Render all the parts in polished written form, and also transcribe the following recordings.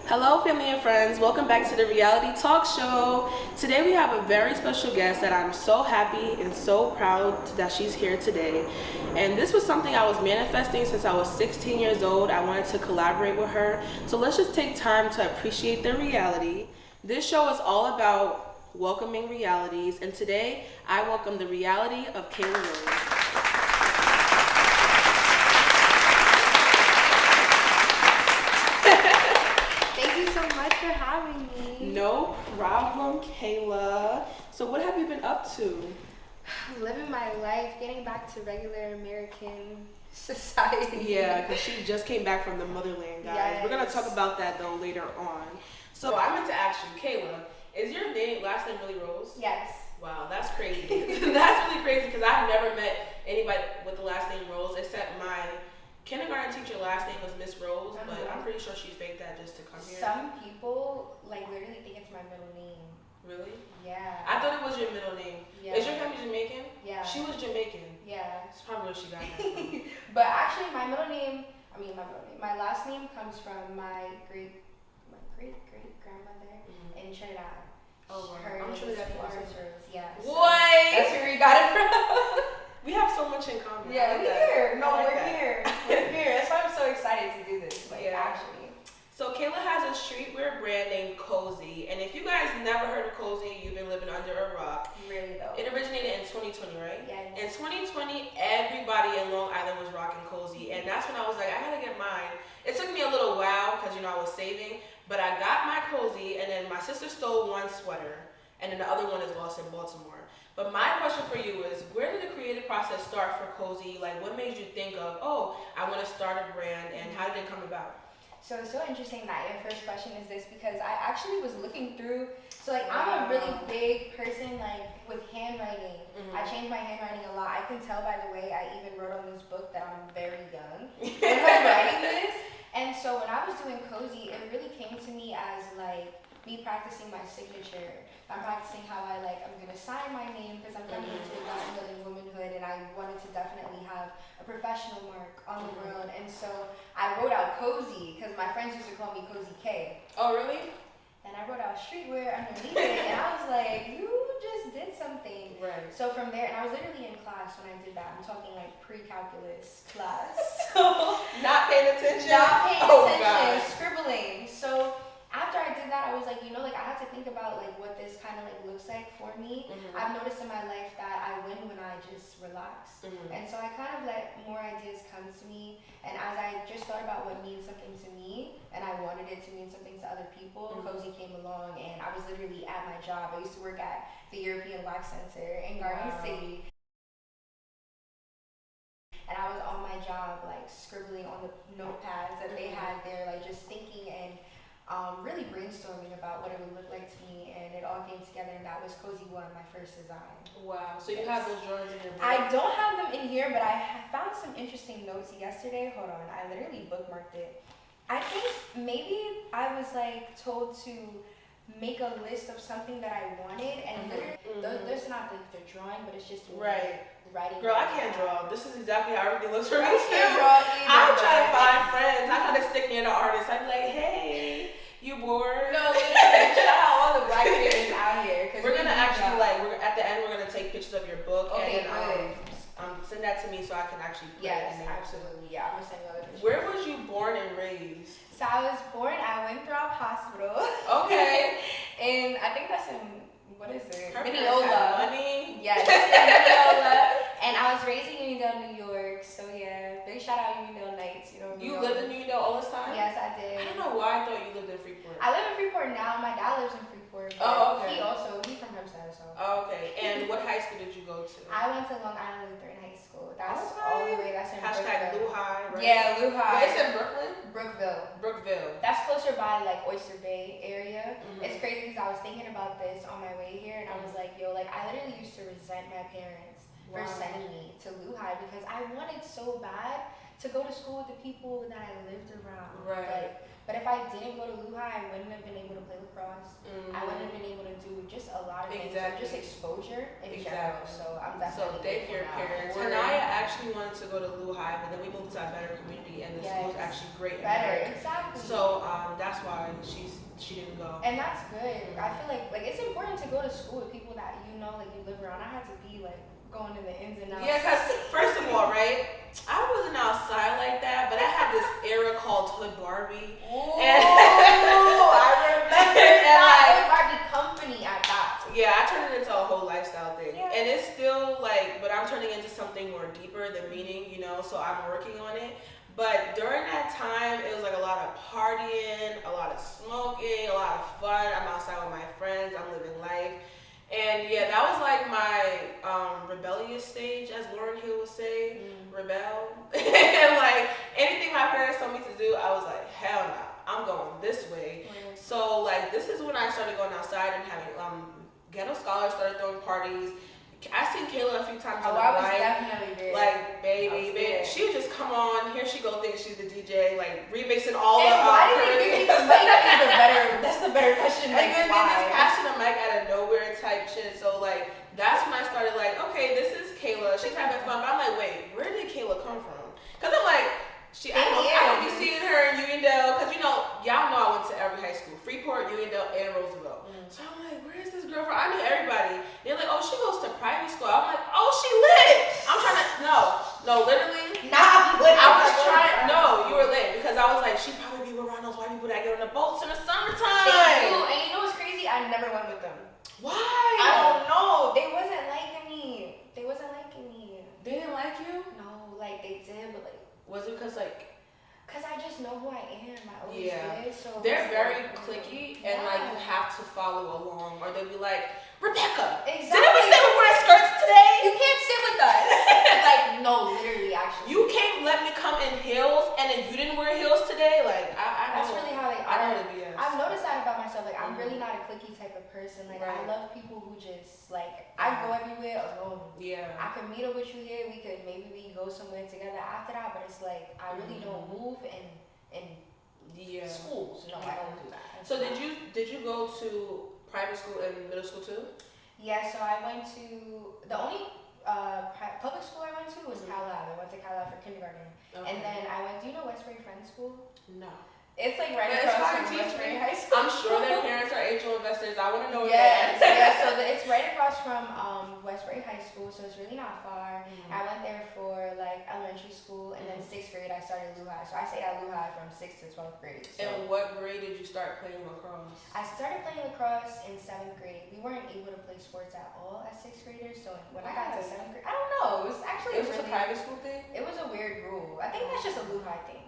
Hello, family and friends. Welcome back to the Reality Talk Show. Today we have a very special guest that I'm so happy and so proud that she's here today. And this was something I was manifesting since I was 16 years old. I wanted to collaborate with her. So let's just take time to appreciate the reality. This show is all about welcoming realities. And today I welcome the reality of Kayla Rose. Thank you so much for having me. No problem, Kayla. So what have you been up to? Living my life, getting back to regular American society. Yeah, because she just came back from the motherland, guys. Yes. We're gonna talk about that though later on. So I meant to ask you, Kayla, is your last name really Rose? Yes. Wow, that's crazy. That's really crazy because I've never met anybody with the last name Rose except my kindergarten teacher last name was Miss Rose, but I'm pretty sure she faked that just to come here. Some people literally think it's my middle name. Really? Yeah. I thought it was your middle name. Yeah. Is your family Jamaican? Yeah. She was Jamaican. Yeah. That's probably where she got that from. But actually, my last name comes from my great grandmother in Trinidad. Oh, wow. Her I'm name sure is that's Florence awesome. Rose. Yeah. What? That's where we got it from. We have so much in common. I Yeah, like we're that. here. No, I like we're that. here. We're here. That's why I'm so excited to do this. Yeah. Actually. So Kayla has a streetwear brand named Cozy, and if you guys never heard of Cozy, you've been living under a rock. Really though. It originated in 2020, right? Yes. In 2020, everybody in Long Island was rocking Cozy, and that's when I was like, I gotta get mine. It took me a little while because I was saving, but I got my Cozy, and then my sister stole one sweater, and then the other one is lost in Baltimore. But my question for you is, where did the creative process start for Cozy? Like, what made you think of, oh, I want to start a brand, and how did it come about? So it's so interesting that your first question is this because I actually was looking through. So I'm a really big person with handwriting. I change my handwriting a lot. I can tell by the way I even wrote on this book that I'm very young when I'm writing this. And so when I was doing Cozy, it really came to me as me practicing my signature. I'm practicing how I'm gonna sign my name because I'm coming into building womanhood, and I wanted to definitely have a professional mark on the world. And so I wrote out Cozy because my friends used to call me Cozy K. Oh, really? And I wrote out streetwear underneath it, and I was like, you just did something. Right. So from there, and I was literally in class when I did that. I'm talking pre-calculus class. So Not paying attention? not paying attention, God. scribbling. So after I did that, I was like, I had to think about what this kind of looks like for me. I've noticed in my life that I win when I just relax. And so I kind of let more ideas come to me. And as I just thought about what means something to me, and I wanted it to mean something to other people, Cozy came along, and I was literally at my job. I used to work at the European Wax Center in Garden City. And I was on my job, scribbling on the notepads that they had there, just thinking and really brainstorming about what it would look like to me, and it all came together, and that was Cozy One, my first design. Wow. So you have those drawings in your book? I don't have them in here, but I found some interesting notes yesterday. Hold on, I literally bookmarked it. I think maybe I was told to make a list of something that I wanted, and literally, there's not the drawing, but it's just right. Writing. Girl, I can't draw. This is exactly how everything looks for me I too. can't draw either. I try to find friends. I try to stick near the artist. I'd be like, hey, you bored? No, literally, shout out all the black creators out here. We're gonna actually we're at the end. We're gonna take pictures of your book Okay, and send that to me so I can actually put it in there. Absolutely. Yeah, I'm gonna send you all the pictures. Where was you born and raised? So I was born at Winthrop Hospital. Okay. And I think that's in, what is it? Her parents Mineola. had money. Yes, Mineola. And I was raised in Unionville, New York. So yeah, big shout out Unionville Knights. You lived in Unionville all this time? Yes, I did. I don't know why I thought you lived in Freeport. I live in Freeport now. My dad lives in Freeport. But Oh, okay. He's from Hempstead, so. Oh, okay. And what high school did you go to? I went to Long Island Lutheran High School. That's Okay. all the way. That's in Hashtag Brookville. Lehigh, right? Yeah, Lehigh. It's in Brooklyn? Brookville. Brookville. That's closer by Oyster Bay area. It's crazy because I was thinking about this on my way here, and I was like, yo, I literally used to resent my parents for sending me to Lehigh because I wanted so bad to go to school with the people that I lived around. Right. But if I didn't go to Lehigh, I wouldn't have been able to play lacrosse. I wouldn't have been able to do just a lot of things. Just exposure in general. So I'm definitely. So thank your parents. Tanaya actually wanted to go to Lehigh, but then we moved to a better community, and the school is actually great. Better, exactly. So that's why why she didn't go. And that's good. I feel like it's important to go to school with people that you know, like you live around. I had to be like going in the ins and outs. Yeah, because first of all, right, I wasn't outside like that, but I had this era called Hood Barbie. Oh, And I remember that. like, Hood Barbie company at that. yeah, I turned it into a whole lifestyle thing. Yeah. And it's still like, but I'm turning into something more deeper than meaning, you know, so I'm working on it. But during that time, it was like a lot of partying, a lot of smoking, a lot of fun. I'm outside with my friends, I'm living life. And yeah, that was like my rebellious stage, as Lauryn Hill would say, rebel. And like anything my parents told me to do, I was like, hell no, I'm going this way. So like this is when I started going outside and having ghetto scholars started throwing parties. I seen Kayla a few times on the I was night. definitely there. Like baby, she would just come on. Here she go, think she's the DJ, like remixing all and the. why did they give me the mic? That's the better question. And then why? they just passing the mic out of nowhere type shit. So like that's when I started like, okay, this is Kayla. She's having fun. But I'm like, wait, where did Kayla come from? Cause I'm like, I don't be seeing her in Uniondale. Cause you know, y'all know I went to every high school, Freeport, Uniondale, and Roosevelt. So I'm like, where is this girl from? I knew everybody. They're like, oh, she goes to private school. I'm like, oh, she lit. I'm trying to, no, literally. Nah, I was trying, no, you were lit. Because I was like, she probably be around those white people that get on the boats in the summertime. They do. And you know what's crazy? I never went with them. Why? I don't know. They wasn't liking me. They didn't like you? No, like they did, but like. Was it because like? Cause I just know who I am. I always did. So they're very cliquey, and like you have to follow along, or they'll be like, Rebecca, did we say we're wearing skirts today? You can't sit with us. Like no, literally, actually. You can't let me come in heels, and then you didn't wear heels today. Like I That's really how they are. I know the BS. I've noticed that about myself. Like I'm really not a cliquey type of person. Like I love people who just like I go everywhere alone. Yeah. I could meet up with you here. We could maybe go somewhere together after that. But it's like I really don't move in schools. No, I don't do that. So did you go to private school and middle school too? Yeah. So I went to the only public school I went to was Kayla. I went to Kayla for kindergarten, and then I went. Do you know Westbury Friends School? No. It's like right across from Westbury High School. I'm sure their parents are angel investors. I want to know. Yes, yeah. So it's right across from Westbury High School, so it's really not far. I went there for like elementary school, and then 6th grade I started Lehigh. So I stayed at Lehigh from 6th to 12th grade. So. And what grade did you start playing lacrosse? I started playing lacrosse in 7th grade. We weren't able to play sports at all as 6th graders, so when I got to 7th grade, I don't know. It was actually a private school thing. It was a weird rule. I think that's just a Lehigh thing.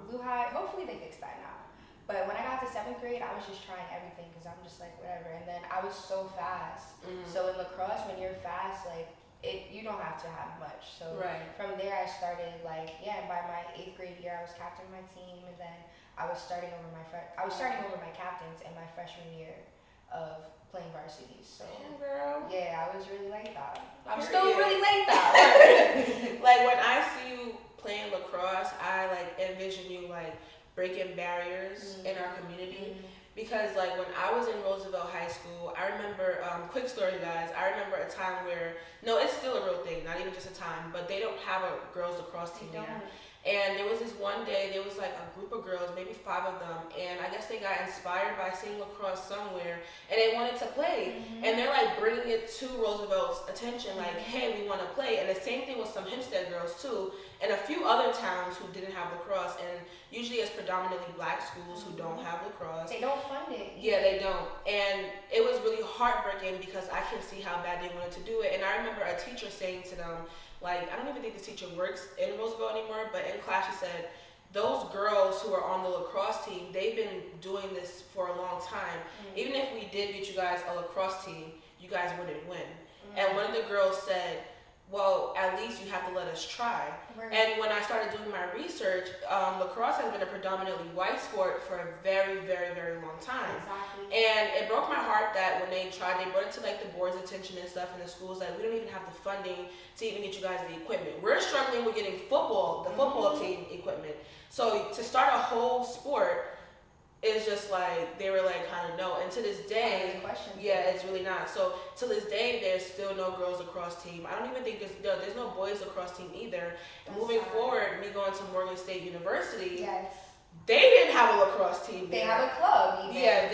Lehigh, hopefully they fix that now. But when I got to 7th grade, I was just trying everything because I'm just like whatever. And then I was so fast. So in lacrosse, when you're fast, like you don't have to have much. So from there, I started like and by my 8th grade year, I was captain of my team, and then I was starting over my captains in my freshman year of playing varsity. So yeah, I was really like that. I'm still really like that. Like when I see you playing lacrosse, I like envision you like breaking barriers in our community. Because like when I was in Roosevelt High School, I remember, quick story guys, I remember a time where, no, it's still a real thing, not even just a time, but they don't have a girls lacrosse team there. And there was this one day, there was like a group of girls, maybe 5 of them, and I guess they got inspired by seeing lacrosse somewhere, and they wanted to play. And they're like bringing it to Roosevelt's attention, like, hey, we want to play. And the same thing with some Hempstead girls too, and a few other towns who didn't have lacrosse, and usually it's predominantly black schools who don't have lacrosse. They don't fund it. Yeah, they don't. And it was really heartbreaking because I can see how bad they wanted to do it. And I remember a teacher saying to them, like, I don't even think this teacher works in Roosevelt anymore, but in class she said, those girls who are on the lacrosse team, they've been doing this for a long time. Even if we did get you guys a lacrosse team, you guys wouldn't win. And one of the girls said, well, at least you have to let us try. And when I started doing my research, lacrosse has been a predominantly white sport for a very, very, very long time. And it broke my heart that when they tried, they brought it to like the board's attention and stuff in the schools, like we don't even have the funding to even get you guys the equipment. We're struggling with getting the football team equipment. So to start a whole sport, it's just like they were like kind of no, and to this day, it's really not. So to this day, there's still no girls lacrosse team. I don't even think there's no boys lacrosse team either. And moving forward, me going to Morgan State University, They didn't have a lacrosse team. They have a club. Even, yeah,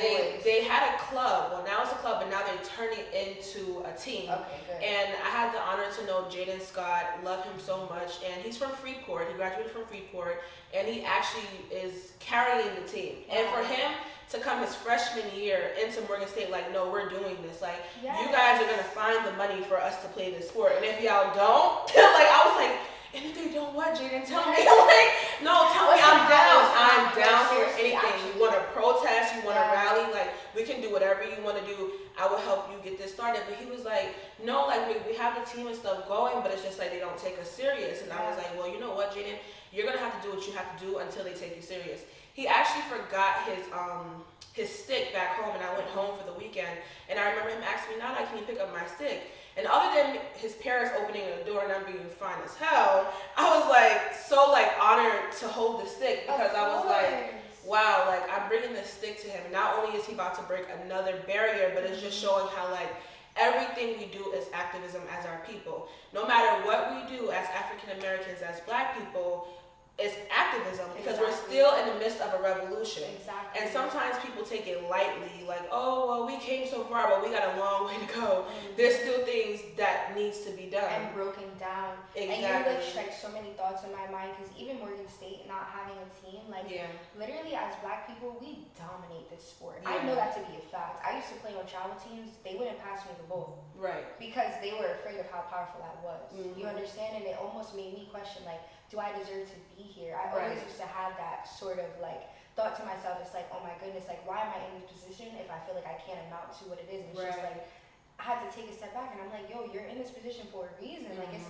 they had a club. Well, now it's a club, but now they're turning into a team. Okay, good. And I had the honor to know Jaden Scott. Love him so much. And he's from Freeport. He graduated from Freeport, and he actually is carrying the team. And for him to come his freshman year into Morgan State, like, no, we're doing this. Like, you guys are gonna find the money for us to play this sport. And if y'all don't, like, I was like, and if they don't, what, Jaden? Tell me. Like, no, tell me. I'm down. I'm down for anything. You want to protest? You want to rally? Like, we can do whatever you want to do. I will help you get this started. But he was like, no, like, we have the team and stuff going, but it's just like they don't take us serious. And I was like, well, you know what, Jaden? You're gonna have to do what you have to do until they take you serious. He actually forgot his stick back home, and I went home for the weekend. And I remember him asking me, Nana, can you pick up my stick? And other than his parents opening the door and I'm being fine as hell, I was like so like honored to hold the stick, because I was like, wow, like I'm bringing this stick to him. And not only is he about to break another barrier, but it's just showing how like everything we do is activism as our people. No matter what we do as African Americans, as Black people, it's activism, because we're still in the midst of a revolution. Exactly. And sometimes people take it lightly, like, oh, well, we came so far, but we got a long way to go. There's still things that needs to be done. And broken down. Exactly. And you like strike so many thoughts in my mind, because even Morgan State not having a team, like literally as Black people, we dominate this sport. I know that to be a fact. I used to play on travel teams. They wouldn't pass me the ball. Right. Because they were afraid of how powerful I was. You understand? And it almost made me question, like, do I deserve to be here? I always used to have that sort of like thought to myself. It's like, oh my goodness, like why am I in this position if I feel like I can't amount to what it is? And it's just like I had to take a step back, and I'm like, yo, you're in this position for a reason. Like it's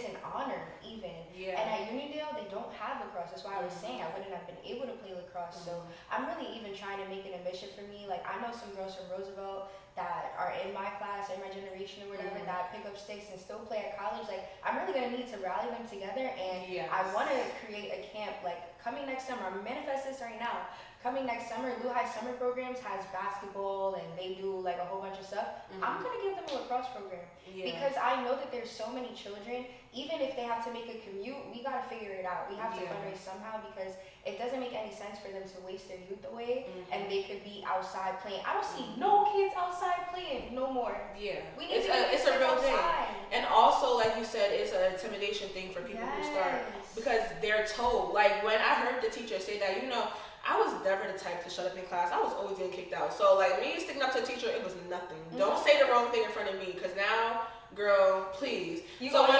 an honor even. And at Unidale, they don't have lacrosse. That's why I was saying I wouldn't have been able to play lacrosse. So I'm really even trying to make it a mission for me. Like I know some girls from Roosevelt that are in my class, in my generation or whatever, that pick up sticks and still play at college. Like I'm really gonna need to rally them together, and I want to create a camp like coming next summer. I'm manifest this right now. Coming next summer, Lou High Summer Programs has basketball and they do like a whole bunch of stuff. I'm gonna give them a lacrosse program because I know that there's so many children. Even if they have to make a commute, we gotta figure it out. We have to fundraise somehow, because it doesn't make any sense for them to waste their youth away and they could be outside playing. I don't see no kids outside playing no more. Yeah, we need it's a real thing. And also, like you said, it's an intimidation thing for people who start, because they're told. Like when I heard the teacher say that, you know, I was never the type to shut up in class. I was always getting kicked out. So like me sticking up to a teacher, it was nothing. Don't say the wrong thing in front of me, because now, girl, please. So when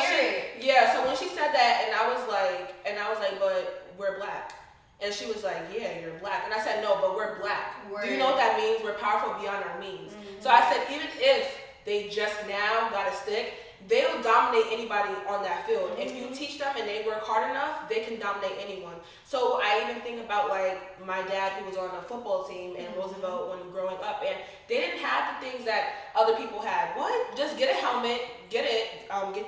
she said that, and I was like, but we're Black. And she was like, yeah, you're Black. And I said, no, but we're Black. Do you know what that means? We're powerful beyond our means. So I said, even if they just now got a stick, they'll dominate anybody on that field. If you teach them and they work hard enough, they can dominate anyone. So I even think about like my dad, who was on a football team in Roosevelt when growing up, and they didn't have the things that other people had. What? Just get a helmet, get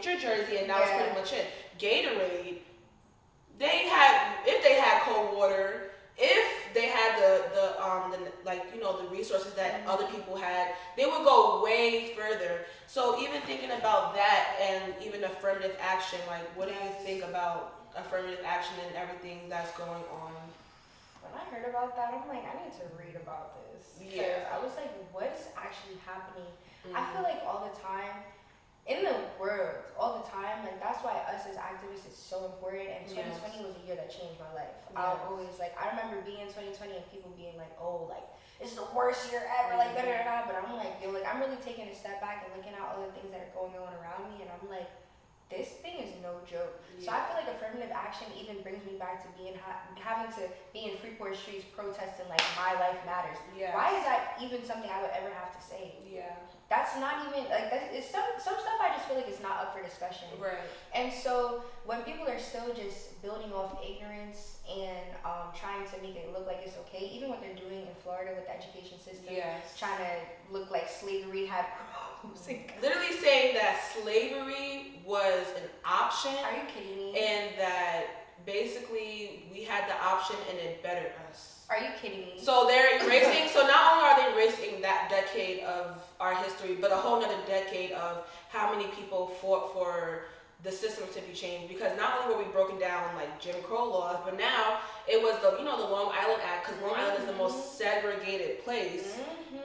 your jersey, and that was pretty much it. Gatorade, if they had cold water, if they had the like, you know, the resources that other people had, they would go way further. So even thinking about that, and even affirmative action, like what do you think about affirmative action and everything that's going on? When I heard about that, I'm like, I need to read about this. Because I was like, what's actually happening? I feel like all the time in the world, all the time, like that's why us as activists is so important. And 2020 was a year that changed my life. I always like, I remember being in 2020 and people being like, oh, like it's the worst year ever, like da da da. But I'm like, yo, like I'm really taking a step back and looking at all the things that are going on around me, and I'm like, this thing is no joke. So I feel like affirmative action even brings me back to being having to be in Freeport streets protesting like my life matters. Why is that even something I would ever have to say? That's not even like that. Is some stuff I just feel like it's not up for discussion. Right. And so when people are still just building off ignorance and trying to make it look like it's okay, even what they're doing in Florida with the education system, trying to look like slavery had pros. Literally saying that slavery was an option. Are you kidding me? And that basically we had the option and it bettered us. Are you kidding me? So they're erasing, so not only are they erasing that decade of our history, but a whole nother decade of how many people fought for the systems to be changed, because not only were we broken down like Jim Crow laws, but now it was the the Long Island Act, because Long Island is the most segregated place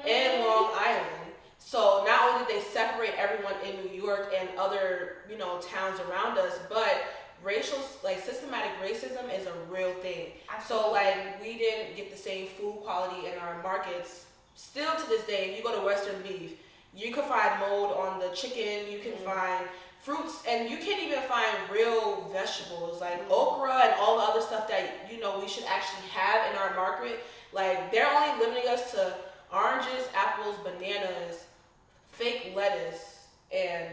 in Long Island. So not only did they separate everyone in New York and other towns around us, but racial, like systematic racism is a real thing. Absolutely. So like we didn't get the same food quality in our markets. Still to this day, if you go to Western Beef, you can find mold on the chicken, you can find fruits, and you can't even find real vegetables like okra and all the other stuff that we should actually have in our market. Like they're only limiting us to oranges, apples, bananas, fake lettuce, and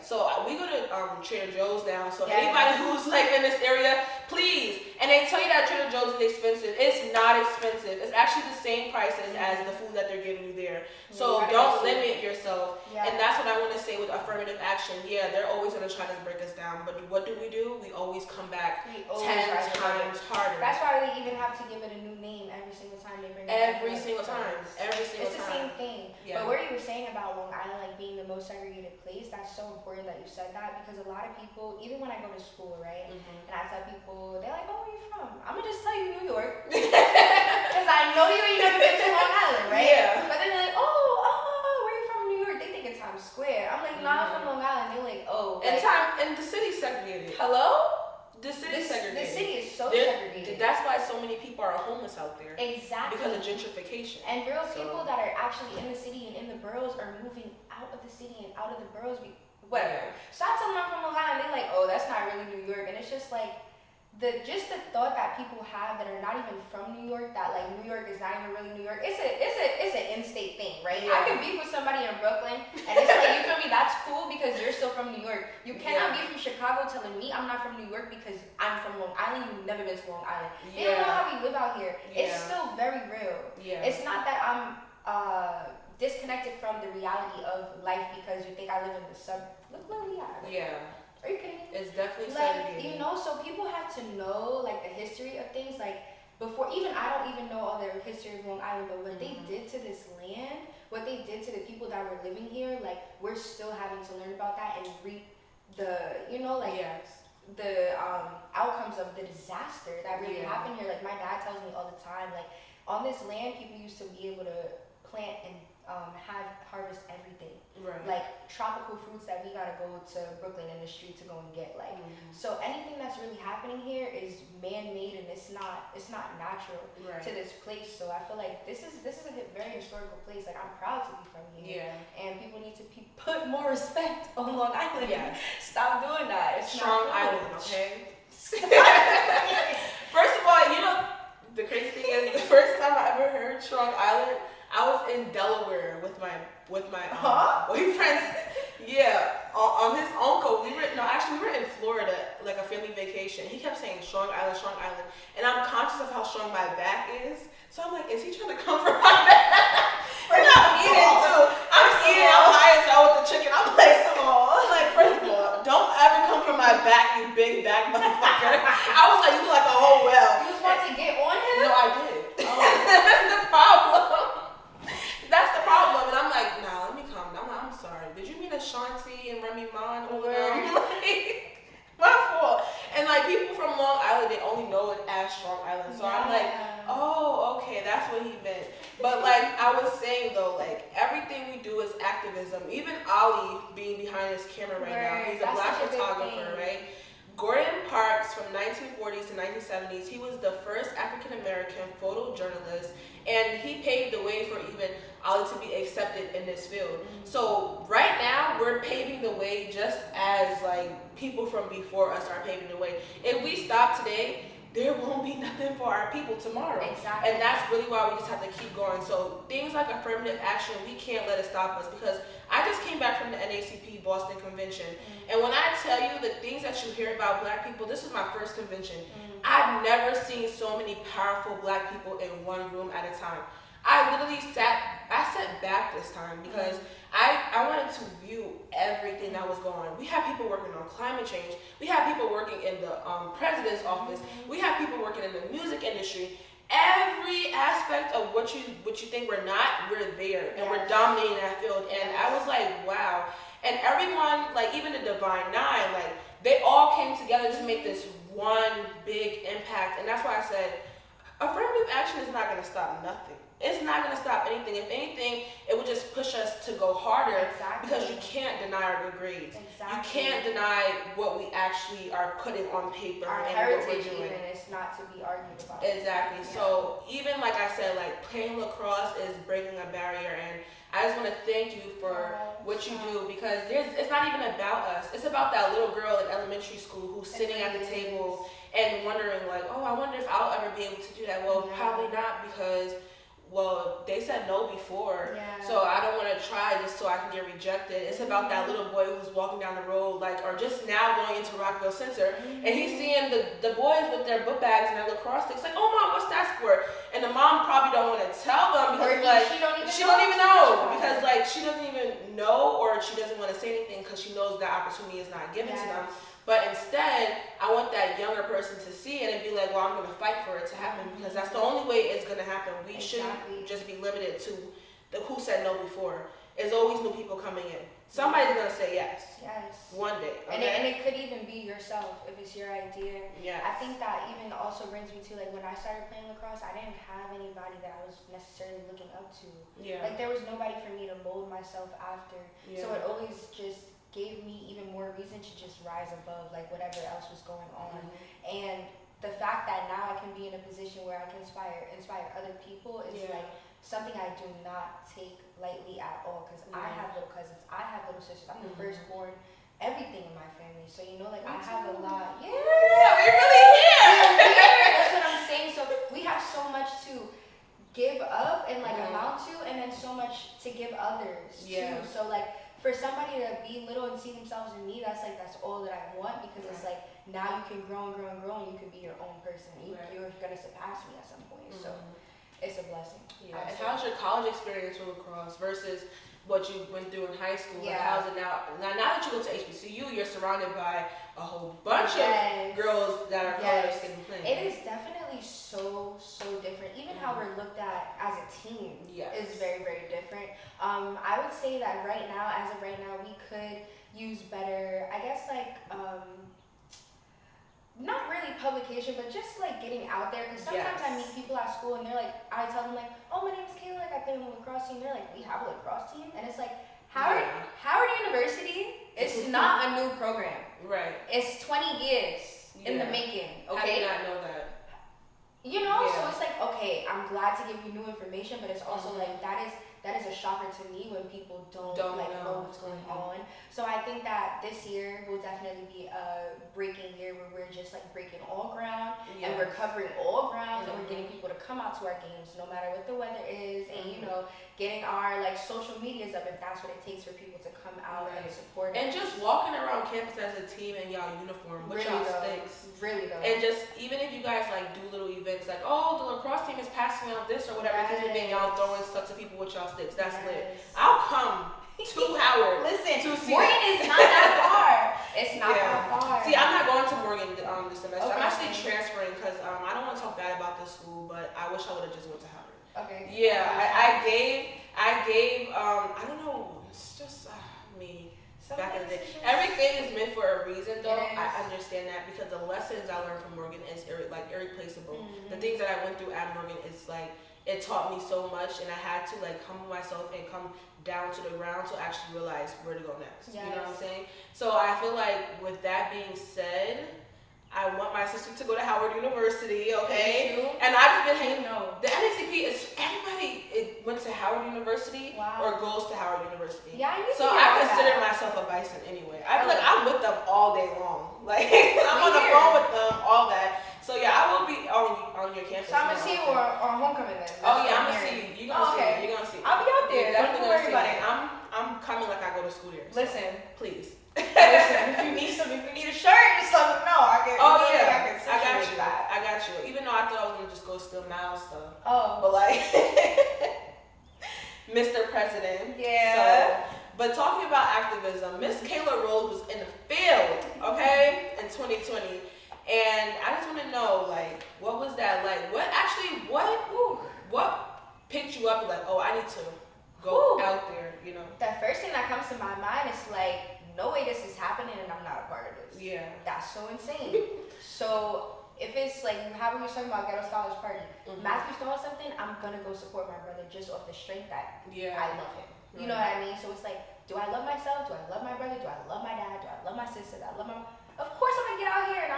so we go to Trader Joe's now. So anybody who's like in this area, please. And they tell you that Trader Joe's is expensive. It's not expensive. It's actually the same prices as the food that they're giving you there. So don't limit yourself. And that's what I want to say with affirmative action. Yeah, they're always going to try to break us down, but what do? We always come back 10 times harder. That's why they even have to give it a new name every single time they bring it. Every single time. It's the same thing. But what you were saying about Long Island like being the most segregated place, that's so important that you said that, because a lot of people, even when I go to school, right, and I tell people, they're like, oh, where are you from? I'm gonna just tell you New York, because I know you ain't never been to Long Island, right? Yeah. But then they're like, oh, where are you from? New York? They think it's Times Square. I'm like, nah, I'm from Long Island. They're like, oh. And the city's segregated. Hello? The city's segregated. The city is so segregated. That's why so many people are homeless out there. Exactly. Because of gentrification. And real people that are actually in the city and in the boroughs are moving out of the city and out of the boroughs. Whatever. So I tell them I'm from Long Island, they're like, oh, that's not really New York. And it's just like, the thought that people have that are not even from New York, that like New York is not even really New York. It's an in-state thing, right? Yeah. I can beef with somebody in Brooklyn, and it's like, you feel me? That's cool because you're still from New York. You cannot be from Chicago telling me I'm not from New York because I'm from Long Island. You've never been to Long Island. They don't know how we live out here. It's still very real. It's not that I'm disconnected from the reality of life because you think I live in the suburbs. Look where we are. Are you kidding me? It's definitely segregated. So people have to know like the history of things. Like before, even I don't even know all the history of Long Island, but what they did to this land, what they did to the people that were living here, like we're still having to learn about that and reap the the outcomes of the disaster that really happened here. Like my dad tells me all the time, like on this land, people used to be able to plant and harvest everything. Right. Like tropical fruits that we gotta go to Brooklyn in the street to go and get. Like so anything that's really happening here is man-made and it's not natural to this place. So I feel like this is a very historical place. Like I'm proud to be from here. And people need to put more respect on Long Island. Stop doing that. It's Strong Island, okay? First of all, the crazy thing is the first time I ever heard Strong Island, I was in Delaware with my boyfriend's on his uncle. We were in Florida, like a family vacation. He kept saying Strong Island, and I'm conscious of how strong my back is. So I'm like, is he trying to come for my back? And I'm eating too. I'm high as hell with the chicken. I'm like, first of all, don't ever come for my back, you big back motherfucker. I was like, you look like a whole whale. You just want to get on him? No, I did. That's the problem. That's the problem. And I'm like, nah, let me calm down. I'm sorry. Did you mean Ashanti and Remy Ma? My fault. And like people from Long Island, they only know it as Strong Island. So I'm like, oh, okay, that's what he meant. But like I was saying though, like everything we do is activism. Even Ali being behind his camera right now, he's a black photographer, right? Gordon Parks from 1940s to 1970s, he was the first African American photojournalist, and he paved the way for even Ali to be accepted in this field. So right now we're paving the way just as like people from before us are paving the way. If we stop today, there won't be nothing for our people tomorrow. Exactly. And that's really why we just have to keep going. So things like affirmative action, we can't let it stop us, because I just came back from the NAACP Boston Convention. And when I tell you the things that you hear about black people, this was my first convention. I've never seen so many powerful black people in one room at a time. I literally sat back this time because I wanted to view everything that was going on. We have people working on climate change. We have people working in the president's office. We have people working in the music industry. Every aspect of what you think we're not, we're there, and we're dominating that field. And I was like, wow. And everyone, like even the Divine Nine, like they all came together to make this one big impact. And that's why I said affirmative action is not going to stop nothing. It's not going to stop anything. If anything, it would just push us to go harder because you can't deny our good grades. You can't deny what we actually are putting on paper. Our and heritage what we're doing. even is not to be argued about. Exactly. Yeah. So even like I said, like playing lacrosse is breaking a barrier, and I just want to thank you for what you do, because it's not even about us. It's about that little girl in elementary school who's sitting at the table and wondering like, oh, I wonder if I'll ever be able to do that. Well, probably not, because they said no before, so I don't want to try just so I can get rejected. It's about that little boy who's walking down the road, like, or just now going into Rockville Center, and he's seeing the boys with their book bags and their lacrosse sticks, like, oh mom, what's that sport? And the mom probably don't want to tell them because like she don't even know because like she doesn't even know, or she doesn't want to say anything because she knows that opportunity is not given to them. But instead, I want that younger person to see it and be like, well, I'm going to fight for it to happen, because that's the only way it's going to happen. We shouldn't just be limited to the who said no before. There's always new people coming in. Somebody's going to say yes. Yes. One day. Okay? And it could even be yourself if it's your idea. Yeah. I think that even also brings me to, like, when I started playing lacrosse, I didn't have anybody that I was necessarily looking up to. Yeah. Like, there was nobody for me to mold myself after. Yeah. So it always just gave me even more reason to just rise above like whatever else was going on. And the fact that now I can be in a position where I can inspire other people is like something I do not take lightly at all, because I have little cousins, I have little sisters, I'm the firstborn, everything in my family, so you know, like I have a lot. Yeah, we're really here. That's what I'm saying. So we have so much to give up and like amount to, and then so much to give others too. So like for somebody to be little and see themselves in me, that's all that I want, because it's like now you can grow and grow and grow, and you can be your own person. You're gonna surpass me at some point. So it's a blessing. Yeah. And how's your college experience with lacrosse versus what you went through in high school? Yeah. Like, how's it now? Now that you go to HBCU, you're surrounded by a whole bunch of girls that are color skin playing. It is definitely so different. Even how we're looked at as a team is very, very different. I would say that right now, as of right now, we could use better, I guess, like, not really publication, but just like getting out there. Because sometimes I meet people at school and they're like, I tell them like, oh, my name's Kayla, like I play on the lacrosse team. They're like, we have a lacrosse team? And it's like, Howard University is not a new program. Right. It's 20 years in the making. Okay. I did not know that. You know, so it's like, okay, I'm glad to give you new information, but it's also like that is a shocker to me when people don't like know what's going on. So I think that this year will definitely be a breaking year where we're just like breaking all ground and we're covering all grounds, and we're getting people to come out to our games no matter what the weather is, and you know, getting our like social medias up if that's what it takes for people to come out and support us. And just walking around campus as a team in y'all uniform with y'all sticks. Really though. And just even if you guys like do little events like, oh, the lacrosse team is passing out this or whatever, because then y'all throwing stuff to people with y'all sticks. That's lit. I'll come to Howard. Listen, to see Morgan is not that far. It's not that far. See, I'm not going to Morgan this semester. I'm actually transferring because I don't want to talk bad about the school, but I wish I would have just went to Howard. Okay. Yeah, I gave I don't know, it's just me. Back in the day, everything is meant for a reason, though. I understand that, because the lessons I learned from Morgan is irreplaceable. The things that I went through at Morgan is like, it taught me so much, and I had to like humble myself and come down to the ground to actually realize where to go next. You know what I'm saying? So I feel like with that being said, I want my sister to go to Howard University, okay? And I've just been hanging out. The NACP is everybody went to Howard University or goes to Howard University. Yeah, so I consider myself a bison anyway. I feel like I'm with them all day long. Like I'm on the phone with them, all that. So yeah, I will be on your campus. So I'm gonna see you on homecoming then. Oh yeah, I'm gonna see you. You're gonna see me. You're gonna see me. I'll be out there. Don't worry about it. I'm coming like I go to school there. So listen, please. Listen, if you need a shirt, just let me know. I got you. Even though I thought I was gonna just go steal Miles stuff. Oh. But like Mr. President. Yeah. So, but talking about activism, Miss Kayla Rose was in the field, okay, in 2020. And I just want to know, like, what was that like? What need to go out there, The first thing that comes to my mind is like, no way this is happening and I'm not a part of this. Yeah. That's so insane. So if it's like how we were talking about Ghetto Scholars Party, Matthew's throwing something, I'm gonna go support my brother just off the strength that I love him. You know what I mean? So it's like, do I love myself? Do I love my brother? Do I love my dad? Do I love my sister? Do I love my... Of course I'm gonna get out here and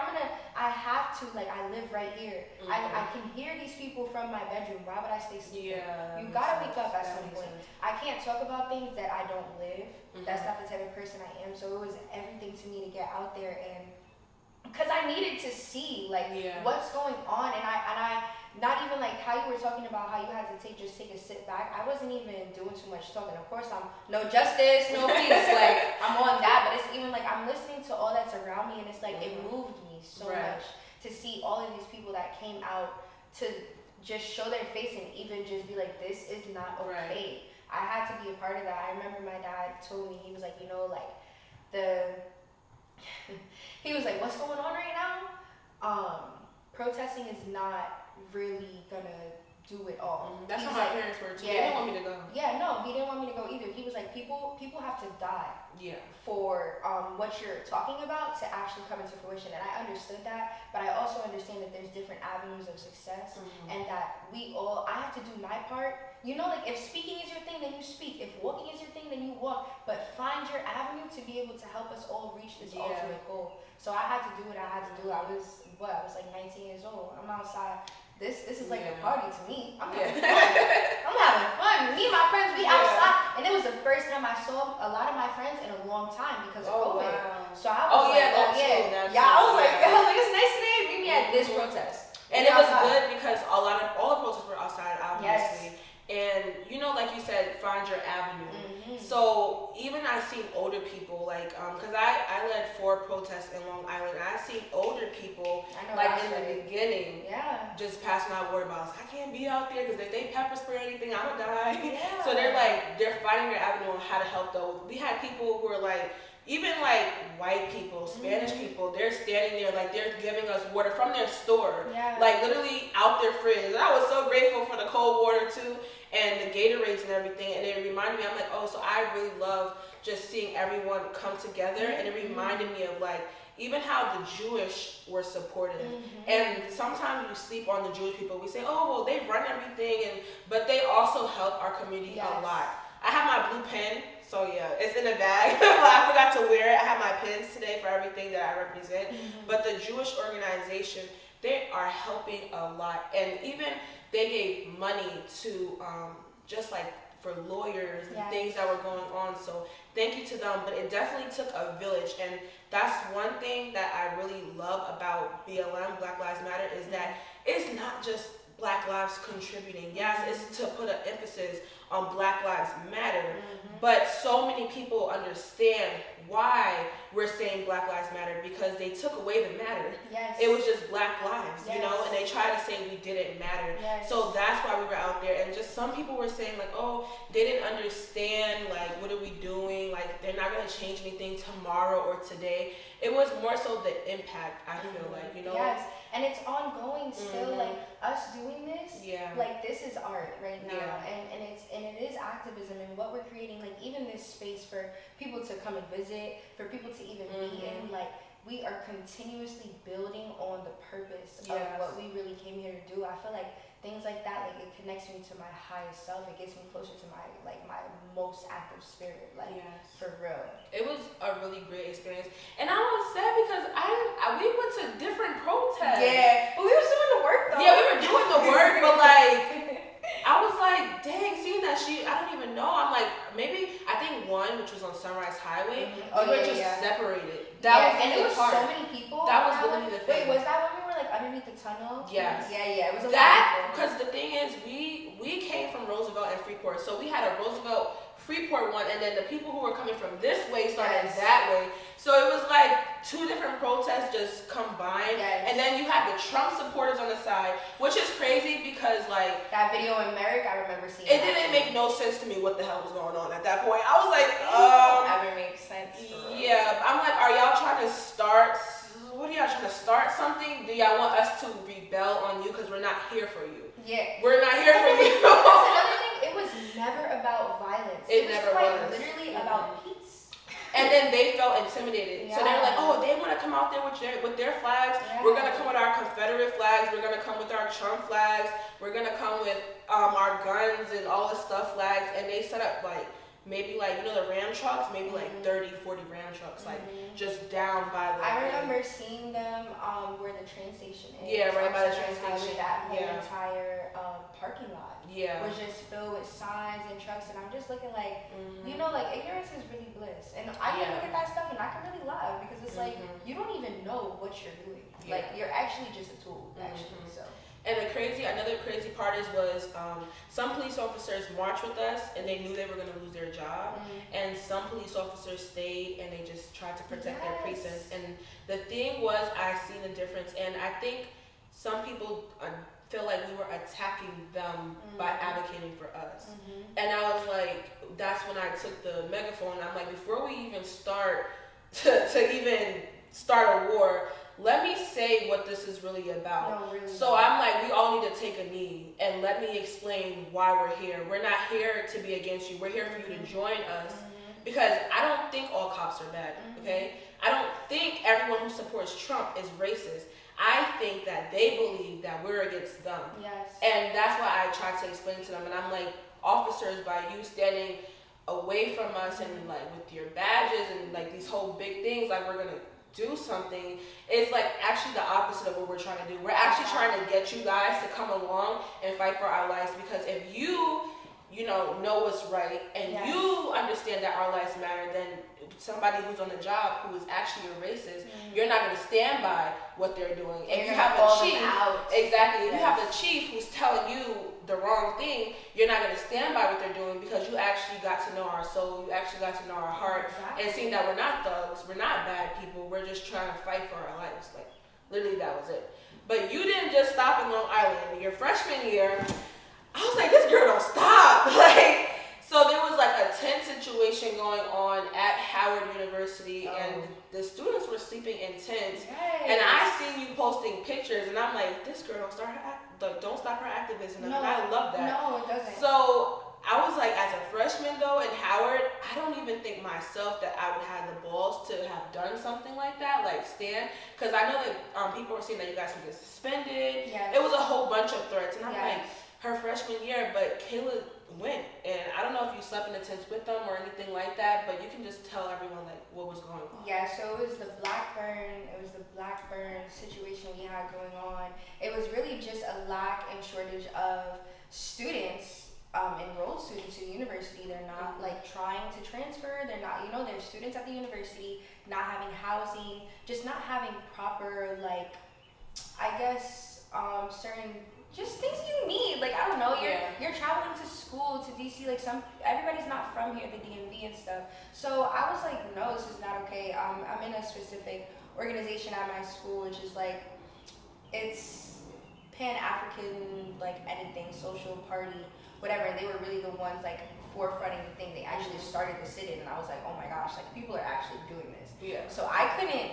I have to, like, I live right here. I can hear these people from my bedroom. Why would I stay sleeping? Yeah, You gotta wake up at some point. I can't talk about things that I don't live. That's not the type of person I am. So it was everything to me to get out there, and because I needed to see like what's going on, and I not even like how you were talking about how you had to take a sit back. I wasn't even doing too much talking. Of course, I'm no justice, no peace. Like I'm on that, but it's even like I'm listening to all that's around me, and it's like it moved me so much to see all of these people that came out to just show their face and even just be like, this is not okay. I had to be a part of that. I remember my dad told me, he was like, like he was like, what's going on right now? Protesting is not really gonna do it all. That's how my parents were too. They didn't want me to go. Yeah, no, he didn't want me to go either. He was like, people have to die for what you're talking about to actually come into fruition. And I understood that, but I also understand that there's different avenues of success, and that I have to do my part. Like if speaking is your thing, then you speak. If walking is your thing, then you walk. But find your avenue to be able to help us all reach this ultimate goal. So I had to do what I had to do. I was like 19 years old. I'm outside. This is like a party to me. I'm having fun. I'm having fun. Me and my friends, we outside. And it was the first time I saw a lot of my friends in a long time because of COVID. Wow. So I was I was like, it's nice today. Meet me at this protest. And it was good because all the protests were outside, obviously. And like you said, find your avenue. So even I seen older people, like, cause I led 4 protests in Long Island, and I seen older people, like in the beginning, just passing out water bottles. I can't be out there because if they pepper spray anything, I'm gonna die. So they're finding their avenue on how to help those. We had people who were like, even like white people, Spanish people, they're standing there like they're giving us water from their store, like literally out their fridge. And I was so grateful for the cold water too, and the Gatorades and everything. And it reminded me, I'm like, so I really love just seeing everyone come together. And it reminded me of like even how the Jewish were supportive. And sometimes we sleep on the Jewish people. We say, well, they run everything, but they also help our community a lot. I have my blue pen. So it's in a bag. I forgot to wear it. I have my pins today for everything that I represent. But the Jewish organization, they are helping a lot. And even they gave money to just like for lawyers and things that were going on. So thank you to them. But it definitely took a village. And that's one thing that I really love about BLM, Black Lives Matter, is that it's not just Black lives contributing. Yes, it's to put an emphasis on Black Lives Matter, but so many people understand why we're saying Black Lives Matter, because they took away the matter. It was just Black lives, and they try to say we didn't matter. So that's why we were out there, and just some people were saying like, they didn't understand, like, what are we doing? Like, they're not going to change anything tomorrow or today. It was more so the impact, I feel like, and it's ongoing still, like us doing this, like this is art right now, and it is activism, and what we're creating, like even this space for people to come and visit, for people to even be in, like we are continuously building on the purpose of what we really came here to do. I feel like things like that, like it connects me to my highest self. It gets me closer to my most active spirit, for real. It was a really great experience, and I was sad because we went to different protests. But we were doing the work though. Yeah, we were doing the work, but like I was like, dang, seeing that I don't even know. I'm like, maybe I think one, which was on Sunrise Highway, we were just separated. That was and really it was hard. so many people. That was really the thing. Wait, was that when we were like underneath the tunnel? Yes. Yeah. It was a that because the thing is, we came from Roosevelt and Freeport, so we had a Roosevelt Freeport one, and then the people who were coming from this way started that way. So it was like 2 different protests just combined. And then you had the Trump supporters on the side, which is crazy because like that video in Merrick, I remember seeing it. Didn't make no sense to me what the hell was going on at that point. I was like, ever makes sense. I'm like, are y'all trying to start? What are y'all trying to start something? Do y'all want us to rebel on you because we're not here for you? We're not here for you. That's another thing. It was never It was never quite was. literally about peace. And then they felt intimidated. So they're like, oh, they want to come out there with their flags. Yeah. We're gonna come with our Confederate flags. We're gonna come with our Trump flags. We're gonna come with our guns and all this stuff flags. And they set up like maybe like the Ram trucks, maybe like 30, 40 Ram trucks, like just down by the. I remember seeing them where the train station is. Yeah, right by the train station. That whole entire parking lot. Yeah. Was just filled with signs and trucks, and I'm just looking like, like ignorance is really bliss. And I can look at that stuff and I can really laugh because it's like you don't even know what you're doing. Like you're actually just a tool, actually. So. And another crazy part was some police officers marched with us and they knew they were going to lose their job. And some police officers stayed and they just tried to protect their precincts. And the thing was, I seen the difference. And I think some people feel like we were attacking them by advocating for us. And I was like, that's when I took the megaphone. I'm like, before we even start to even start a war, let me say what this is really about. No, really. So I'm like, we all need to take a knee and let me explain why we're here. We're not here to be against you. We're here for you to join us. Because I don't think all cops are bad, okay? I don't think everyone who supports Trump is racist. I think that they believe that we're against them. Yes. And that's why I try to explain to them. And I'm like, officers, by you standing away from us and like with your badges and like these whole big things, like we're gonna do something, it's like actually the opposite of what we're trying to do. We're actually trying to get you guys to come along and fight for our lives, because if you know what's right and you understand that our lives matter, then somebody who's on the job who is actually a racist, you're not going to stand by what they're doing. If you have the chief, if you have the chief who's telling you the wrong thing, you're not going to stand by what they're doing, because you actually got to know our soul, you actually got to know our heart, and seeing that we're not thugs, we're not bad people, we're just trying to fight for our lives. Like, literally, that was it. But you didn't just stop in Long Island. Your freshman year, I was like, this girl don't stop. Like, so there was like a tense situation going on at Howard University, and the students were sleeping in tents. And I seen you posting pictures, and I'm like, this girl don't stop her activism. And I love that. No, it doesn't. So I was like, as a freshman though in Howard, I don't even think myself that I would have the balls to have done something like that, like stand, because I know that people were saying that you guys would get suspended. It was a whole bunch of threats, and I'm like, her freshman year, but Kayla went, and I don't know if you slept in the tents with them or anything like that, but you can just tell everyone like what was going on. Yeah, so it was the Blackburn situation we had going on. It was really just a lack and shortage of students, enrolled students in the university. They're not like trying to transfer. They're not, they're students at the university, not having housing, just not having proper, like, I guess, certain just things you need. Like, I don't know, you're traveling to school to DC, like everybody's not from here, the DMV and stuff. So I was like, no, this is not okay. I'm in a specific organization at my school, which is like, it's Pan-African, like anything, social party, whatever. And they were really the ones like forefronting the thing. They actually started the sit-in, and I was like, oh my gosh, like people are actually doing this. So I couldn't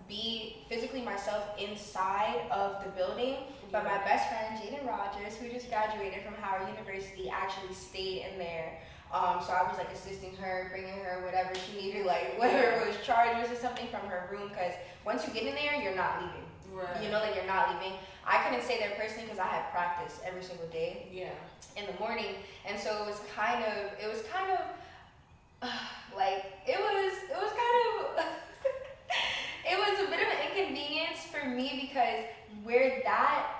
be physically myself inside of the building, but my best friend Jaden Rogers, who just graduated from Howard University, actually stayed in there. So I was like assisting her, bringing her whatever she needed, like whatever it was, chargers or something from her room, because once you get in there, you're not leaving. You know that you're not leaving. I couldn't stay there personally because I had practice every single day in the morning, and so it was kind of like it was a bit of an inconvenience for me, because where that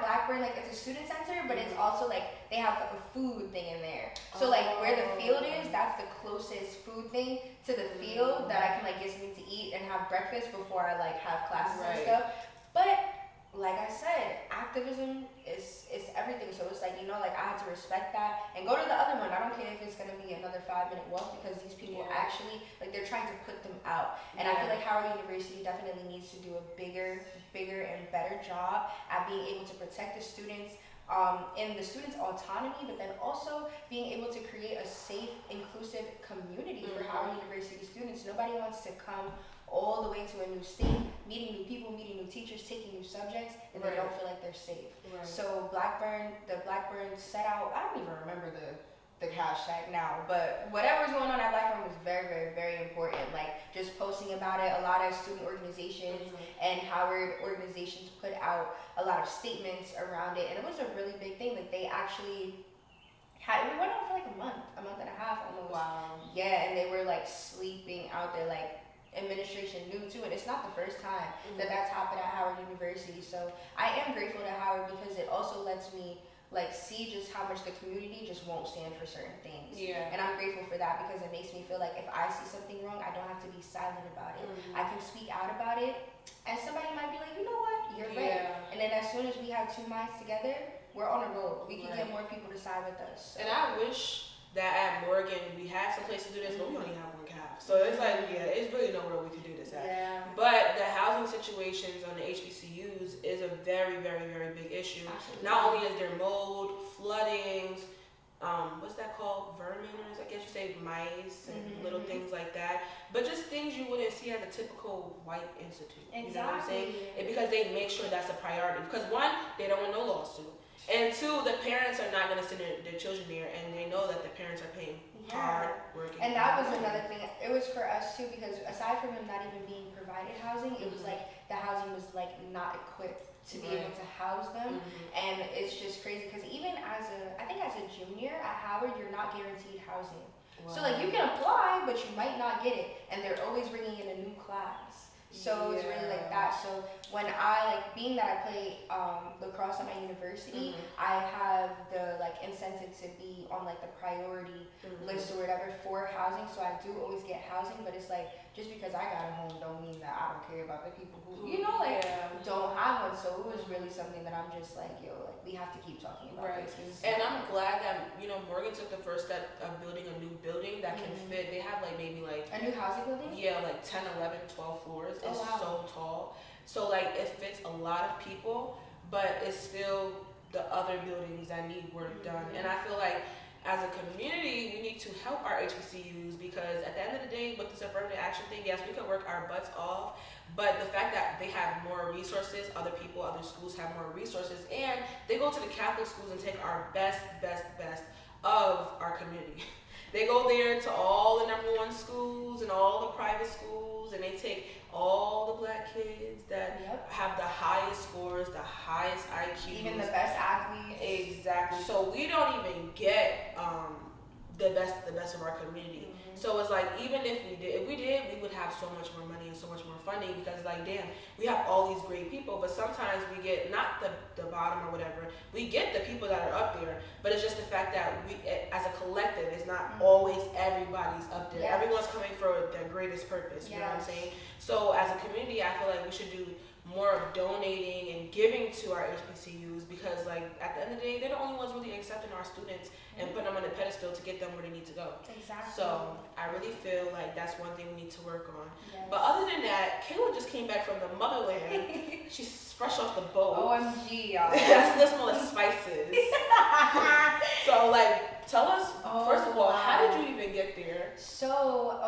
Blackburn, like, it's a student center, but it's also like they have like a food thing in there. So like where the field is, that's the closest food thing to the field that I can like get something to eat and have breakfast before I like have classes and stuff. But like I said, activism is everything. So it's like, like I had to respect that and go to the other one. I don't care if it's gonna be another 5-minute walk, because these people actually, like, they're trying to put them out. And I feel like Howard University definitely needs to do a bigger and better job at being able to protect the students, in the students' autonomy, but then also being able to create a safe, inclusive community for Howard University students. Nobody wants to come all the way to a new state, meeting new people, meeting new teachers, taking new subjects, and they don't feel like they're safe. So the Blackburn set out, I don't even remember the hashtag now, but whatever's going on at Black Room is very, very, very important. Like just posting about it, a lot of student organizations and Howard organizations put out a lot of statements around it, and it was a really big thing. Like they actually we went on for like a month and a half almost. Wow. Yeah, and they were like sleeping out there, like administration knew too, and it's not the first time that that's happened at Howard University. So I am grateful to Howard because it also lets me like see just how much the community just won't stand for certain things. Yeah. And I'm grateful for that because it makes me feel like if I see something wrong, I don't have to be silent about it. I can speak out about it, and somebody might be like, you know what, you're right. And then as soon as we have two minds together, we're on a roll. We can get more people to side with us. So. And I wish that at Morgan we had some place to do this, but we only have one CAF. So it's like, it's really nowhere we can do this at. Yeah. But the housing situations on the HBCUs is a very, very, very big issue. Absolutely. Not only is there mold, floodings, what's that called? Verminers, I guess you say, mice and little things like that. But just things you wouldn't see at a typical white institute. Exactly. You know what I'm saying? Because they make sure that's a priority. Because one, they don't want no lawsuit. And two, the parents are not going to send their children there, and they know that the parents are paying hard working. And that was another thing. It was for us too, because aside from them not even being provided housing, it was like the housing was like not equipped to be able to house them. And it's just crazy because even I think as a junior at Howard, you're not guaranteed housing. Wow. So like you can apply, but you might not get it, and they're always bringing in a new class. So it's really like that. So when I being that I play lacrosse at my university, I have the incentive to be on the priority list or whatever for housing. So I do always get housing, but it's just because I got a home don't mean that I don't care about the people who don't have one. So it was really something that I'm just we have to keep talking about this. And I'm glad that Morgan took the first step of building a new building that can fit. They have maybe a new housing building. 10, 11, 12 floors. It's so tall. So it fits a lot of people, but it's still the other buildings that need work done. And I feel like as a community, we need to help our HBCUs because at the end of the day, with this affirmative action thing, yes, we can work our butts off, but the fact that they have more resources, other people, other schools have more resources, and they go to the Catholic schools and take our best of our community. They go there to all the #1 schools and all the private schools, and they take all the black kids that have the highest scores, the highest IQs. Even the best athletes. Exactly. So we don't even get the best of our community. So it's even if we did, we would have so much more money and so much more funding because damn, we have all these great people, but sometimes we get not the bottom or whatever. We get the people that are up there, but it's just the fact that we as a collective, it's not always everybody's up there. Everyone's coming for their greatest purpose. You know what I'm saying? So as a community, I feel like we should do more of donating and giving to our HBCUs because at the end of the day, they're the only ones really accepting our students and putting them on the pedestal to get them where they need to go. Exactly. So I really feel like that's one thing we need to work on. But other than that, Kayla just came back from the motherland. She's fresh off the boat. OMG, y'all. That's the smell of spices. So tell us, first of all, how did you even get there? So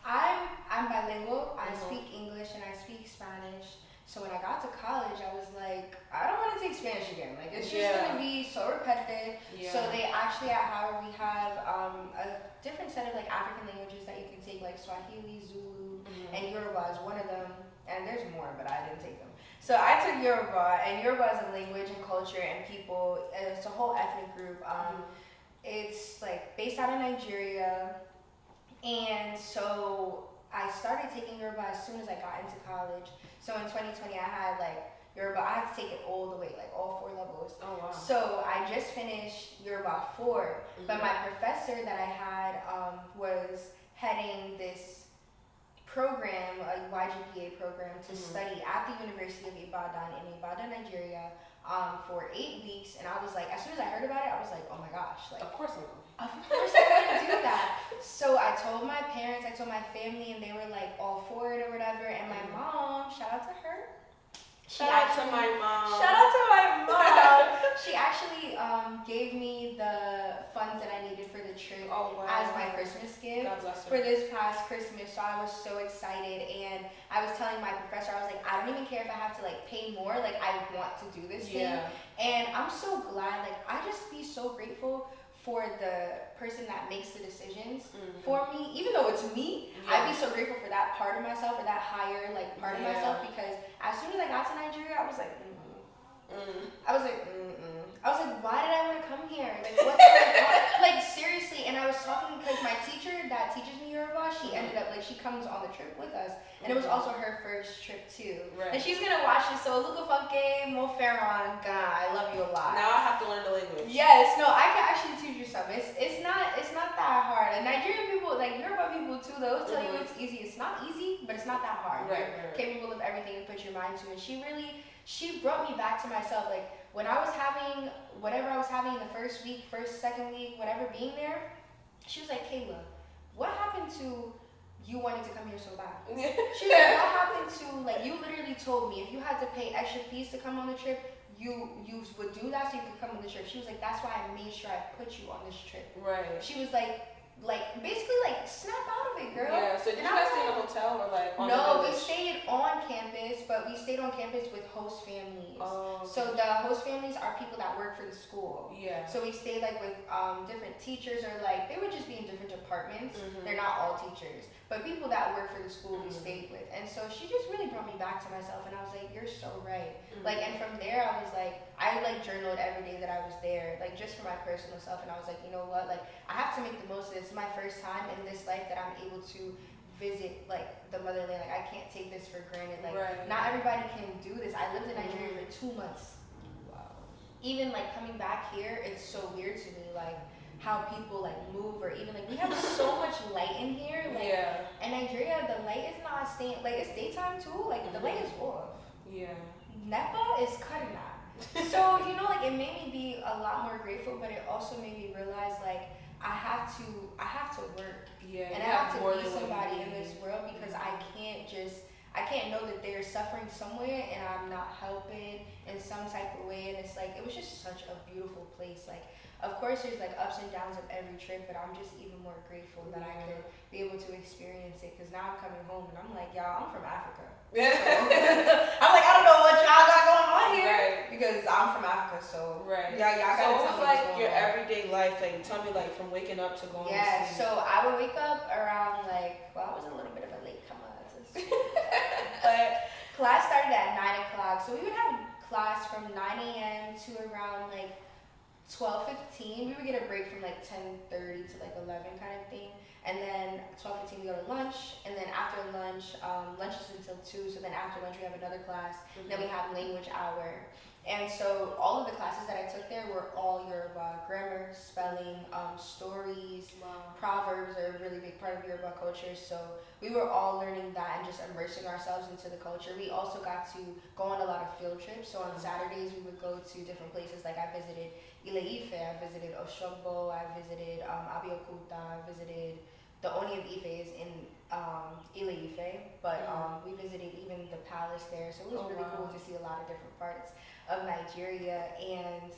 I'm bilingual. I speak English and I speak Spanish. So when I got to college, I was like, I don't want to take Spanish again. It's just going to be so repetitive. So they actually at Howard, we have a different set of African languages that you can take, like Swahili, Zulu, and Yoruba is one of them. And there's more, but I didn't take them. So I took Yoruba, and Yoruba is a language and culture and people. It's a whole ethnic group. It's based out of Nigeria. And so I started taking Yoruba as soon as I got into college. So in 2020, I had Yoruba. I had to take it all the way, all 4 levels. Oh wow! So I just finished Yoruba 4, but my professor that I had was heading this program, a YGPA program, to study at the University of Ibadan in Ibadan, Nigeria, for 8 weeks. And I was as soon as I heard about it, I was oh my gosh, of course I'm going. Of course I want to do that. So I told my parents, I told my family, and they were all for it or whatever. And my mom, shout out to her. Shout out to my mom. Shout out to my mom. She actually gave me the funds that I needed for the trip as my Christmas gift for this past Christmas. So I was so excited, and I was telling my professor, I was I don't even care if I have to pay more. I want to do this thing. And I'm so glad. I just be so grateful for the person that makes the decisions for me, even though it's me, I'd be so grateful for that part of myself, or that higher like part of myself, because as soon as I got to Nigeria, I was like, I was like, why did I want to come here? Like, what's going on? Like, seriously. And I was talking, because my teacher that teaches me Yoruba, she ended up, like, she comes on the trip with us. And it was also her first trip, too. Right. And she's going to watch this. So, Luca Funke, Mo Farron, God, I love you a lot. Now I have to learn the language. Yes, no, I can actually teach you some. It's not that hard. And Nigerian people, like, Yoruba people, too, they'll tell you it's easy. It's not easy, but it's not that hard. Right. You're capable of everything you put your mind to. And she brought me back to myself. Like, when I was having whatever I was having in the second week, whatever, being there, she was like, Kayla, what happened to you wanting to come here so bad? She was like, what happened to, like, you literally told me if you had to pay extra fees to come on the trip, you would do that so you could come on the trip. She was like, that's why I made sure I put you on this trip. Right. She was like, basically, like, snap out of it, girl. Yeah, so did you guys stay in a hotel or, like, on the No, we village? stayed on campus, but we stayed on campus with host families. Oh, okay. So the host families are people that work for the school. Yeah. So we stayed, like, with different teachers, or, like, they would just be in different departments. They're not all teachers, but people that work for the school we stayed with. And so she just really brought me back to myself, and I was like, you're so right. Like, and from there, I was like, I, like, journaled every day that I was there, like, just for my personal self. And I was like, you know what, like, I have to make the most of this. It's my first time in this life that I'm able to visit, like, the motherland. Like, I can't take this for granted. Like, not everybody can do this. I lived in Nigeria for 2 months. Wow. Even, like, coming back here, it's so weird to me, like, how people, like, move, or even, like, we have so much light in here. Like, in Nigeria, the light is not staying, like, it's daytime too. Like, the light is off. Yeah. NEPA is cutting that. So, you know, like, it made me be a lot more grateful, but it also made me realize, like, I have to work. Yeah, and I have to be somebody in this world, because I can't know that they're suffering somewhere and I'm not helping in some type of way. And it's like, it was just such a beautiful place. Like, of course there's, like, ups and downs of every trip, but I'm just even more grateful that I could be able to experience it, because now I'm coming home and I'm like, y'all, I'm from Africa. So, I'm like, I don't know what y'all got going on here, because I'm from Africa, so y'all gotta tell me what's going on. So it was like your everyday life, like, tell me, like, from waking up to going to sleep. Yeah, so I would wake up around, like, well, I was a little bit of a late comer to school, but class started at 9 o'clock, so we would have class from 9 a.m. to around, like, 12:15. We would get a break from, like, 10:30 to, like, 11 kind of thing. And then 12:15 we go to lunch, and then after lunch, lunch is until 2, so then after lunch we have another class, then we have language hour. And so all of the classes that I took there were all Yoruba: grammar, spelling, stories, proverbs are a really big part of Yoruba culture. So we were all learning that and just immersing ourselves into the culture. We also got to go on a lot of field trips. So on Saturdays we would go to different places. Like, I visited Ile-Ife, I visited Oshogbo, I visited Abeokuta, I visited, the only of Ife is in Ile-Ife, but we visited even the palace there. So it was really cool to see a lot of different parts of Nigeria. And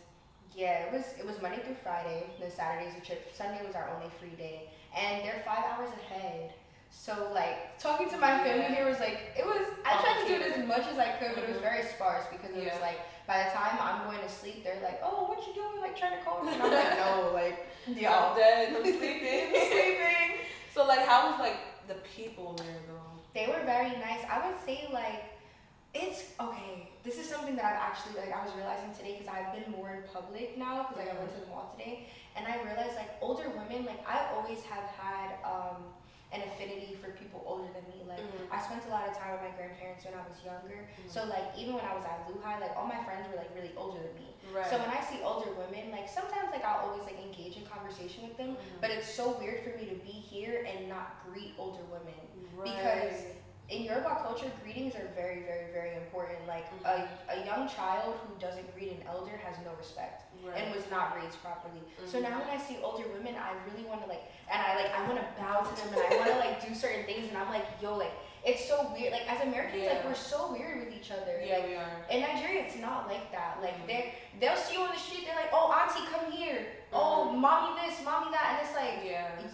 yeah, it was Monday through Friday. The Saturday's a trip. Sunday was our only free day, and they're 5 hours ahead. So, like, talking to my family here was like, I tried to do it as much as I could, but it was very sparse, because it was like, by the time I'm going to sleep, they're like, oh, what you doing? Like, trying to call me? And I'm like, no, like, I'm dead, I'm sleeping. So, like, how was, like, the people there, though? They were very nice. I would say, like, it's, okay, this is something that I've actually, like, I was realizing today, because I've been more in public now, because, like, I went to the mall today, and I realized, like, older women, like, I always have had, an affinity for people older than me. Like, I spent a lot of time with my grandparents when I was younger. So, like, even when I was at Luhai, like, all my friends were, like, really older than me. So when I see older women, like, sometimes, like, I'll always, like, engage in conversation with them, but it's so weird for me to be here and not greet older women. Because in Yoruba culture, greetings are very, very, very important. Like, a young child who doesn't greet an elder has no respect and was not raised properly. So now when I see older women, I really want to, like, and I want to bow to them, and I want to, like, do certain things, and I'm like, yo, like, it's so weird. Like, as Americans, like, we're so weird with each other. Yeah, like, we are. In Nigeria, it's not like that. Like, they'll see you on the street, they're like, oh, auntie, come here. Oh, mommy this, mommy that, and it's like,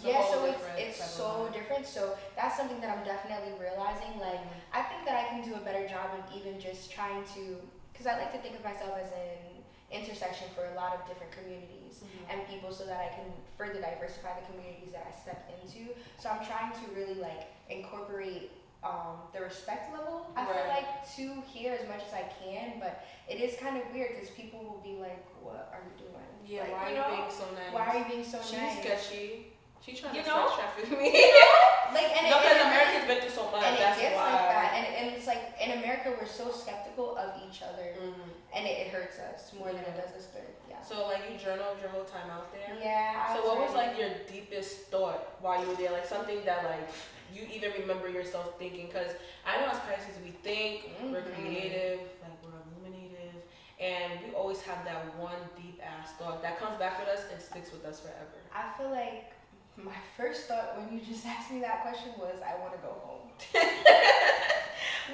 so it's so different. So that's something that I'm definitely realizing. Like, I think that I can do a better job of even just trying to, because I like to think of myself as an intersection for a lot of different communities and people, so that I can further diversify the communities that I step into. So I'm trying to really like incorporate the respect level, I feel like, to here as much as I can, but it is kind of weird because people will be like, what are you doing? Yeah, like, why are you being so nice? Why are you being so She's nice? sketchy. She's trying to know? sex traffic me. Like, and no, because and America's been through so much. and That's it gets why. like that, and it's like in America we're so skeptical of each other, and it hurts us more than it does us good. Yeah. So like you journaled your whole time out there. Yeah. So what was like your deepest thought while you were there? Like something that like you even remember yourself thinking? Because I know as Pisces we think, we're creative, like we're illuminative, and we always have that one deep ass thought that comes back with us and sticks with us forever. I feel like my first thought when you just asked me that question was, I want to go home.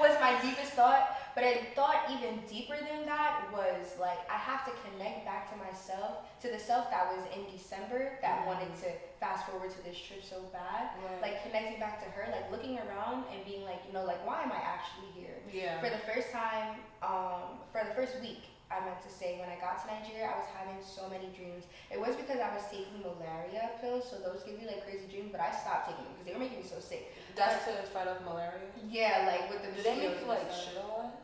Was my deepest thought, but a thought even deeper than that was like, I have to connect back to myself, to the self that was in December that wanted to fast forward to this trip so bad. Like connecting back to her, like looking around and being like, you know, like, why am I actually here? Yeah. For the first time, for the first week, I meant to say, when I got to Nigeria, I was having so many dreams. It was because I was taking malaria pills, so those give you like crazy dreams, but I stopped taking them because they were making me so sick. That's to fight off malaria? Yeah, like with the Do they make you like shit a lot?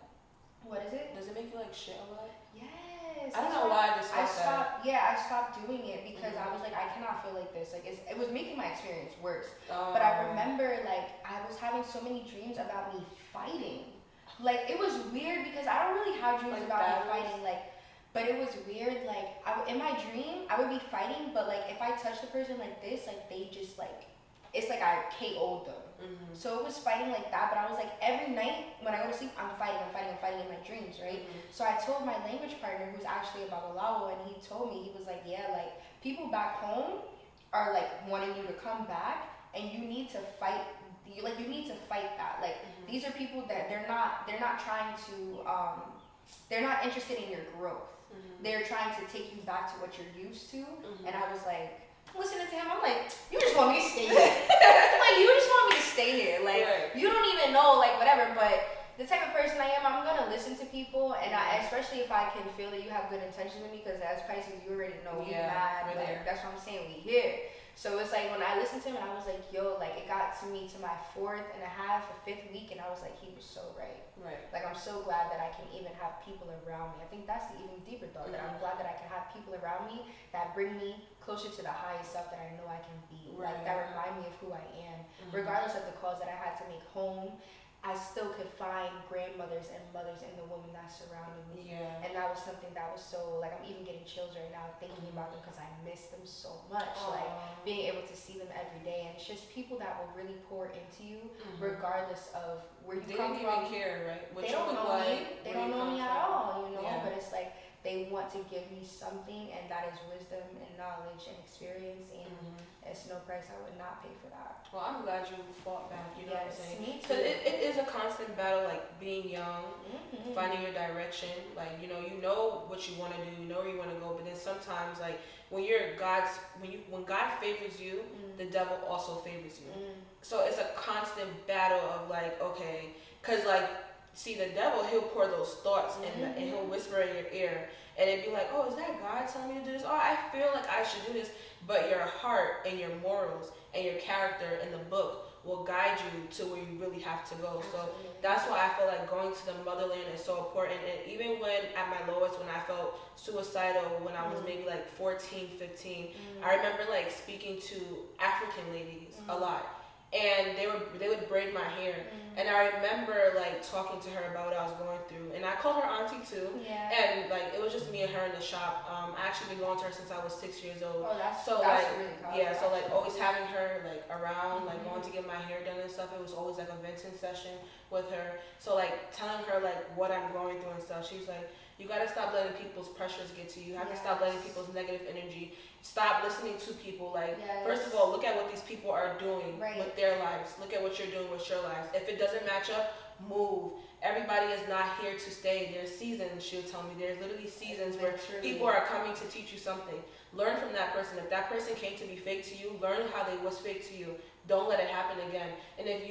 What is it? Does it make you like shit a lot? Yes. I don't know why I stopped. Yeah, I stopped doing it because I was like, I cannot feel like this. Like it was making my experience worse. But I remember like I was having so many dreams about me fighting. Like it was weird because I don't really have dreams like about battles? me fighting. Like, but it was weird. Like in my dream, I would be fighting, but like if I touch the person like this, like they just like, it's like I KO'd them. So it was fighting like that, but I was like, every night when I go to sleep, I'm fighting in my dreams, right? So I told my language partner, who's actually a Babalawo, and he told me, he was like, yeah, like, people back home are like wanting you to come back, and you need to fight, you need to fight that. Like, these are people that they're not trying to, they're not interested in your growth. They're trying to take you back to what you're used to, and I was like, listening to him, I'm like, you just want me to stay here. I'm like, you just want me to stay here. Like, you don't even know, like, whatever. But the type of person I am, I'm going to listen to people. And especially if I can feel that you have good intentions with me, because as Pisces, you already know we mad. Like, that's what I'm saying, we here. So it's like, when I listened to him, and I was like, yo, like, it got to me to my 4th and a half or 5th week, and I was like, he was so right. Like, I'm so glad that I can even have people around me. I think that's the even deeper thought, that I'm glad that I can have people around me that bring me closer to the highest self that I know I can be. Like, that remind me of who I am. Regardless of the calls that I had to make home, I still could find grandmothers and mothers in the women that surrounded me. And that was something that was so, like, I'm even getting chills right now thinking about them because I miss them so much. Like, being able to see them every day. And it's just people that will really pour into you regardless of where you come from. They don't even care, right? What they don't know me. They don't know me at all, you know? Yeah. But it's like, they want to give me something, and that is wisdom and knowledge and experience, and it's no price I would not pay for that. Well, I'm glad you fought back, you know what I'm saying? Me too. Because it is a constant battle, like being young, finding your direction. Like, you know what you want to do, you know where you want to go, but then sometimes, like, when God favors you, the devil also favors you. So it's a constant battle of, like, okay, because, like, see, the devil, he'll pour those thoughts and he'll whisper in your ear, and it'd be like, oh, is that God telling me to do this? Oh, I feel like I should do this. But your heart and your morals and your character in the book will guide you to where you really have to go. So that's why I feel like going to the motherland is so important. And even when at my lowest, when I felt suicidal, when I was maybe like 14, 15, I remember like speaking to African ladies a lot. And they would braid my hair. And I remember like talking to her about what I was going through. And I called her auntie too. And like it was just me and her in the shop. I actually been going to her since I was 6 years old. Oh, that's so that's like really powerful, so like always having her like around, like going to get my hair done and stuff. It was always like a venting session with her. So like telling her like what I'm going through and stuff. She's like, you gotta stop letting people's pressures get to you. You have to stop letting people's negative energy. Stop listening to people. Like, first of all, look at what these people are doing with their lives. Look at what you're doing with your lives. If it doesn't match up, move. Everybody is not here to stay. There's seasons, she'll tell me. There's literally seasons where people are coming to teach you something. Learn from that person. If that person came to be fake to you, learn how they was fake to you. Don't let it happen again. And if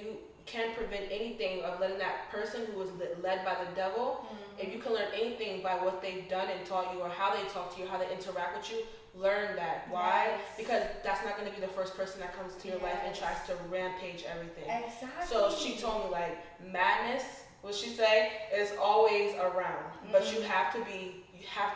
can prevent anything of letting that person who was led by the devil, if you can learn anything by what they've done and taught you, or how they talk to you, how they interact with you, learn that. Why? Because that's not going to be the first person that comes to your life and tries to rampage everything. Exactly. So she told me, like, madness, what she say, is always around, but you have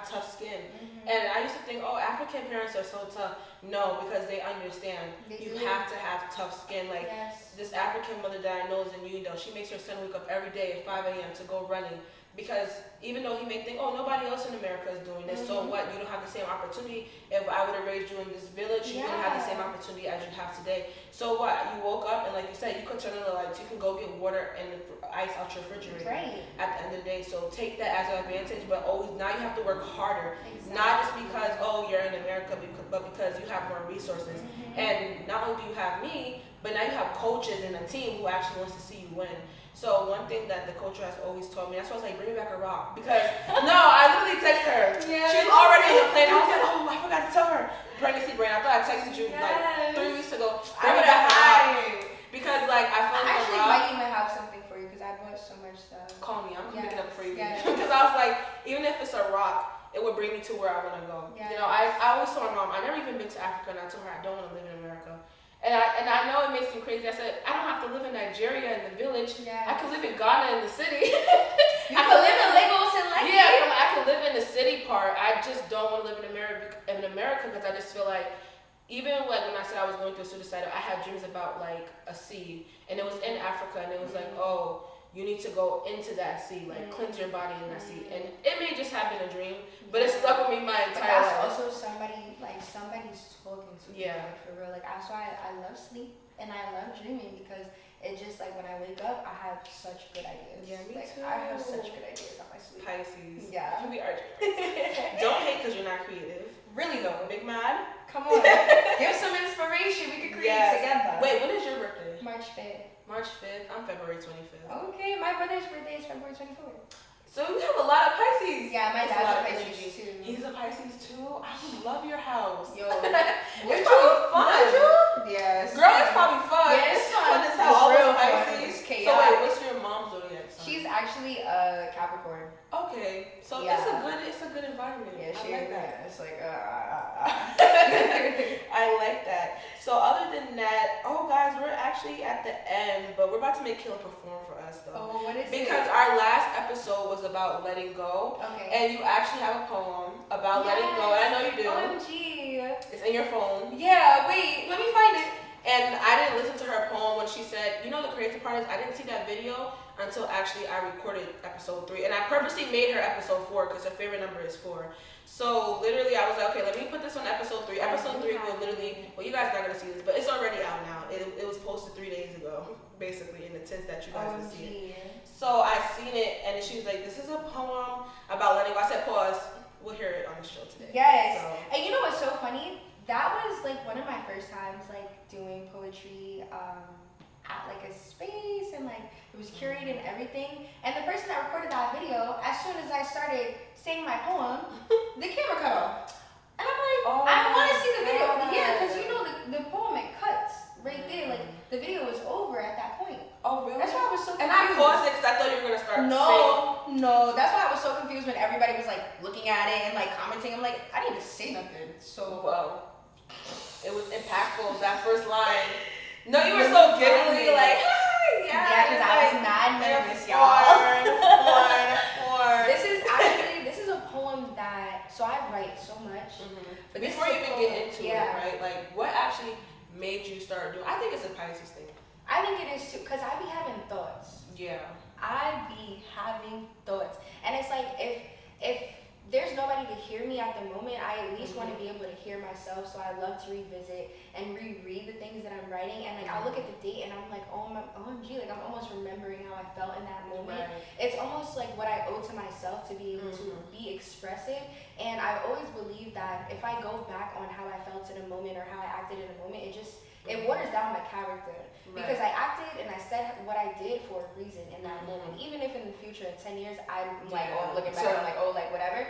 tough skin. And I used to think, oh, African parents are so tough. No, because they understand. You have to have tough skin. Like, this African mother that I know, and you know, she makes her son wake up every day at 5 a.m. to go running. Because even though he may think, oh, nobody else in America is doing this, so what? You don't have the same opportunity. If I would have raised you in this village, you wouldn't have the same opportunity as you have today. So what? You woke up, and like you said, you could turn on the lights. You can go get water and ice out your refrigerator at the end of the day. So take that as an advantage, but always, now you have to work harder. Not just because, oh, you're in America, but because you have more resources. And not only do you have me, but now you have coaches and a team who actually wants to see you win. So one thing that the coach has always told me, that's why I was like, bring me back a rock. Because, no, I literally texted her. She's already on the plane. I was like, oh, I forgot to tell her. Pregnancy brain. I thought I texted you like 3 weeks ago. Bring me back a rock. Because, like, I felt like actually might even have something for you because I bought so much stuff. Call me. I'm going to pick it up for you. Because I was like, even if it's a rock, it would bring me to where I want to go. You know, I always told my mom, I never even been to Africa, and I told her I don't want to live in America. And I know it makes me crazy. I said, I don't have to live in Nigeria in the village. I can live in Ghana in the city. I can live in Lagos and like I can live in the city part. I just don't want to live in America because I just feel like, even like when I said I was going through suicide, I had dreams about like a sea, and it was in Africa, and it was like, oh, you need to go into that sea, like cleanse your body in that sea. And it may just have been a dream, but it stuck with me my entire life. But that's also somebody's talking to me, like, for real. Like, that's why I love sleep and I love dreaming, because it just, like, when I wake up, I have such good ideas. Yeah, me too. I have such good ideas on my sleep. Pisces. Yeah. You be urgent. Don't hate because you're not creative. Really though. Big mad. Come on. Give some inspiration. We could create together. Wait, when is your birthday? March 5th. March 5th. I'm February 25th. Okay, my brother's birthday is February 24th. So we have a lot of Pisces. Yeah, my dad's a Pisces too. He's a Pisces too. I would love your house. Yo, it's probably fun. Yes. Girl, it's probably fun. Yeah, it's fun. It's all real Pisces. Fun. So wait, what's your mom's zodiac sign? She's actually a Capricorn. Okay, so it's a good environment. Yeah, I like that. It's like I like that. So other than that, oh guys, we're actually at the end, but we're about to make Kayla perform for us though. Oh, what is it? Because our last episode was about letting go. Okay. And you actually have a poem about letting go, and I know you do. OMG. It's in your phone. Yeah, wait, let me find it. And I didn't listen to her poem when she said, you know, the crazy part is I didn't see that video until actually I recorded episode 3. And I purposely made her episode 4 because her favorite number is 4. So literally I was like, okay, let me put this on episode 3. Episode 3 will literally, well, you guys are not going to see this, but it's already out now. It was posted 3 days ago, basically, in the sense that you guys can see it. So I seen it, and she was like, this is a poem about letting go. I said, pause. We'll hear it on the show today. Yes. So. And you know what's so funny? That was like one of my first times like doing poetry at like a space, and like it was curated and everything. And the person that recorded that video, as soon as I started saying my poem, the camera cut off. And I'm like, I want to see the video. Yeah, because you know the poem, it cuts right there. Like the video was over at that point. Oh really? That's why I was so confused. And I paused it because I thought you were gonna start. No. That's why I was so confused when everybody was like looking at it and like commenting. I'm like, I didn't even say nothing. So it was impactful, that first line. No, you were so giggly, like, hi, yeah, because I was mad nervous, y'all. This is a poem that, so I write so much. But before you even get into it, right, like, what actually made you start doing, I think it's a Pisces thing. I think it is too, because I be having thoughts. Yeah. I be having thoughts. And it's like, if there's nobody to hear me at the moment, I at least want to be able to hear myself. So I love to revisit and reread the things that I'm writing. And like I look at the date and I'm like, OMG, like I'm almost remembering how I felt in that moment. It's almost like what I owe to myself to be able to be expressive. And I always believe that if I go back on how I felt in a moment or how I acted in a moment, it waters down my character. Because I acted and I said what I did for a reason in that moment. Even if in the future, in 10 years, I'm like, I'm looking back, I'm like, like whatever.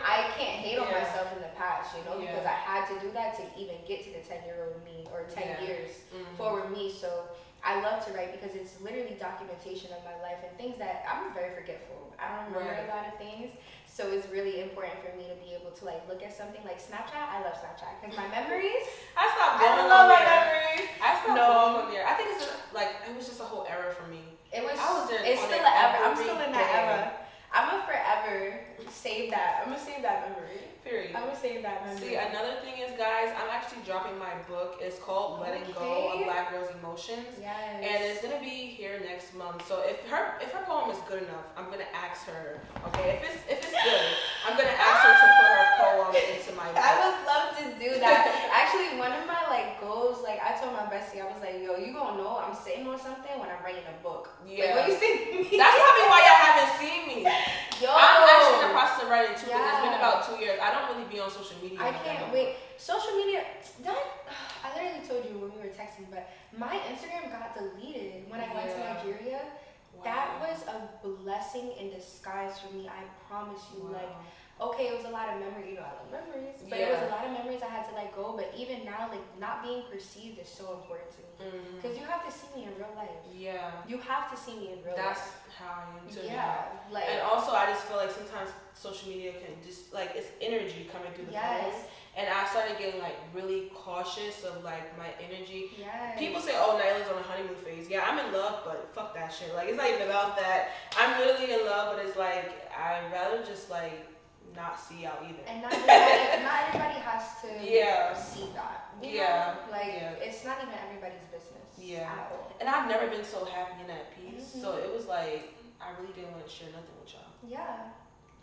I can't hate on myself in the past, you know, because I had to do that to even get to the 10-year-old me or 10 years forward me. So I love to write because it's literally documentation of my life and things that I'm very forgetful. I don't remember a lot of things. So it's really important for me to be able to like look at something like Snapchat. I love Snapchat because my memories. I stopped going love on my there. memories. I stopped going on there. I think it's it was just a whole era for me. It was. I was there. It's on still it an era. I'm every still in that day. era. I'm gonna forever save that. I'm gonna save that memory. Period. I'm gonna save that memory. See, another thing is, guys, I'm actually dropping my book. It's called Letting Go of Black Girls' Emotions. Yes. And it's gonna be here next month. So if her poem is good enough, I'm gonna ask her. Okay, if it's good, I'm gonna ask her to put her poem into my book. I would love to do that. Actually, one of my like goals, like I told my bestie, I was like, yo, you gonna know I'm sitting on something when I'm writing a book. Yeah. Like, when you see me. That's probably why y'all haven't seen me. Yo. I'm actually in the process of writing too. Yeah. It's been about 2 years. I don't really be on social media. I can't wait. Social media, I literally told you when we were texting, but my Instagram got deleted when I went to Nigeria. Wow. That was a blessing in disguise for me. I promise you. Wow. Like, okay, it was a lot of memories. You know, I love memories, but it was a lot of memories I had to let go. But even now, like, not being perceived is so important to me because you have to see me in real life. Yeah. You have to see me in real life. That's how I am too. Yeah. Like, and also, I just feel like sometimes social media can just like it's energy coming through the phone. And I started getting like really cautious of like my energy. Yes. People say, "Oh, Nyla's on a honeymoon phase." Yeah, I'm in love, but fuck that shit. Like it's not even about that. I'm literally in love, but it's like I'd rather just like not see y'all either. And not everybody has to see that. You know? Like it's not even everybody's business. Yeah. At all. And I've never been so happy and at peace. So it was like I really didn't want to share nothing with y'all. Yeah.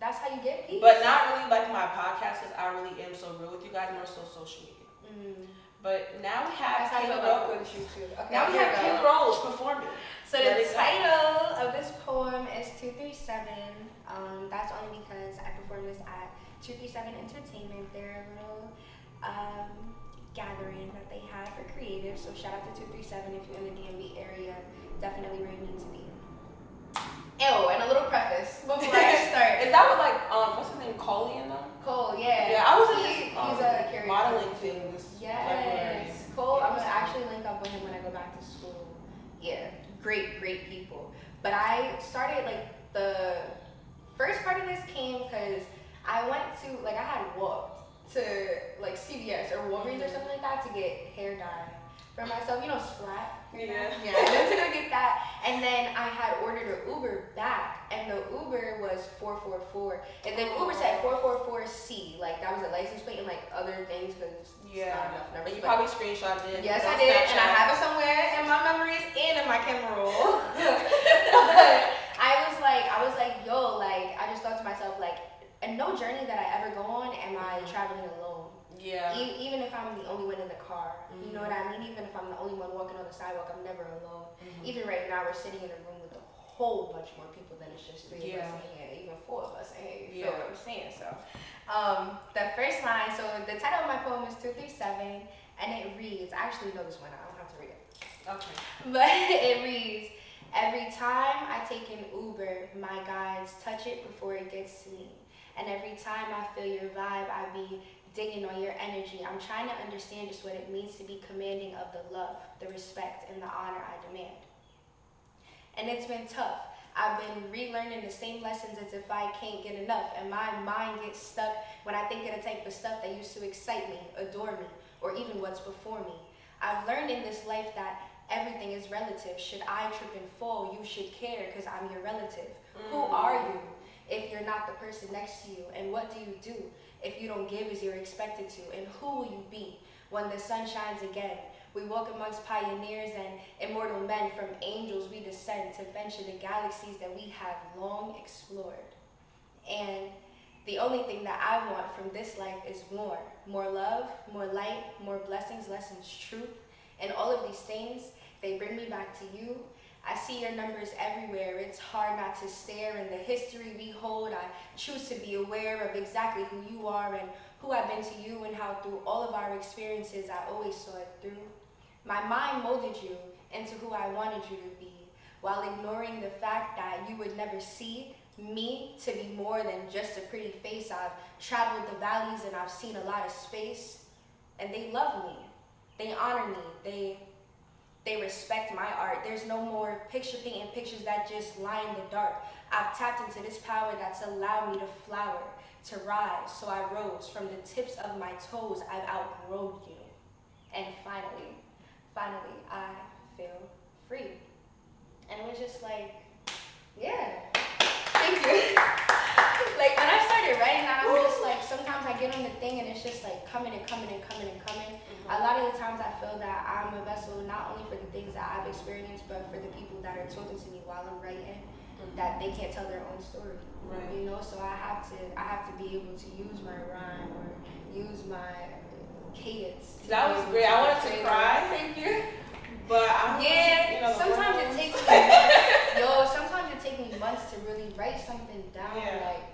That's how you get peace. But not really like my podcast, because I really am so real with you guys, more so social media. But now we have Kayla Rose. Okay, now we have Kayla Rose performing. So the title of this poem is 237. That's only because I performed this at 237 Entertainment. They're a little gathering that they have for creatives. So shout out to 237 if you're in the DMV area. Definitely where you need to be. Ew, and a little preface before I start. Is that what what's his name, Coley in them? Cole, yeah. Yeah, I was in he's a modeling thing this February. Cole, I'm gonna actually link up with him when I go back to school. Yeah, great people. But I started the first part of this came because I went to I had walked to CVS or Walgreens or something like that to get hair dye for myself, Splat. Yeah. I went to go get that, and then I had ordered an Uber back, and the Uber was 444, and then Uber said 444C, that was a license plate and other things, because not enough numbers. You probably screenshotted it. Yes, I did, and I have it somewhere in my memories and in my camera roll. But I was like, yo, I just thought to myself, and no journey that I ever go on am I traveling alone. Yeah. Even if I'm the only one in the car, you know what I mean? Even if I'm the only one walking on the sidewalk, I'm never alone. Even right now, we're sitting in a room with a whole bunch more people than it's just 3 of us in here, even 4 of us in here. You feel what I'm saying? So, the first line, so the title of my poem is 237, and it reads, I actually know this one, I don't have to read it. Okay. But it reads, every time I take an Uber, my guides touch it before it gets to me. And every time I feel your vibe, I be digging on your energy. I'm trying to understand just what it means to be commanding of the love, the respect, and the honor I demand. And it's been tough. I've been relearning the same lessons as if I can't get enough, and my mind gets stuck when I think of the type of stuff that used to excite me, adore me, or even what's before me. I've learned in this life that everything is relative. Should I trip and fall, you should care because I'm your relative. Who are you if you're not the person next to you? And what do you do if you don't give as you're expected to? And who will you be when the sun shines again? We walk amongst pioneers and immortal men. From angels we descend to venture the galaxies that we have long explored. And the only thing that I want from this life is more love, more light, more blessings, lessons, truth. And all of these things, they bring me back to you. I see your numbers everywhere. It's hard not to stare. In the history we hold, I choose to be aware of exactly who you are and who I've been to you, and how through all of our experiences I always saw it through. My mind molded you into who I wanted you to be, while ignoring the fact that you would never see me to be more than just a pretty face. I've traveled the valleys and I've seen a lot of space, and they love me. They honor me. They they respect my art. There's no more picture painting pictures that just lie in the dark. I've tapped into this power that's allowed me to flower, to rise. So I rose from the tips of my toes. I've outgrown you. And finally, I feel free. And it was just like, yeah, thank you. Like when I started writing that, I'm just like, sometimes I get on the thing and it's just like coming and coming and coming and coming. A lot of the times I feel that I'm a vessel not only for the things that I've experienced, but for the people that are talking to me while I'm writing, that they can't tell their own story. Right. You know, so I have to be able to use my rhyme or use my cadence. That was great. I wanted to cry. Thank you. But sometimes it takes me months to really write something down, like,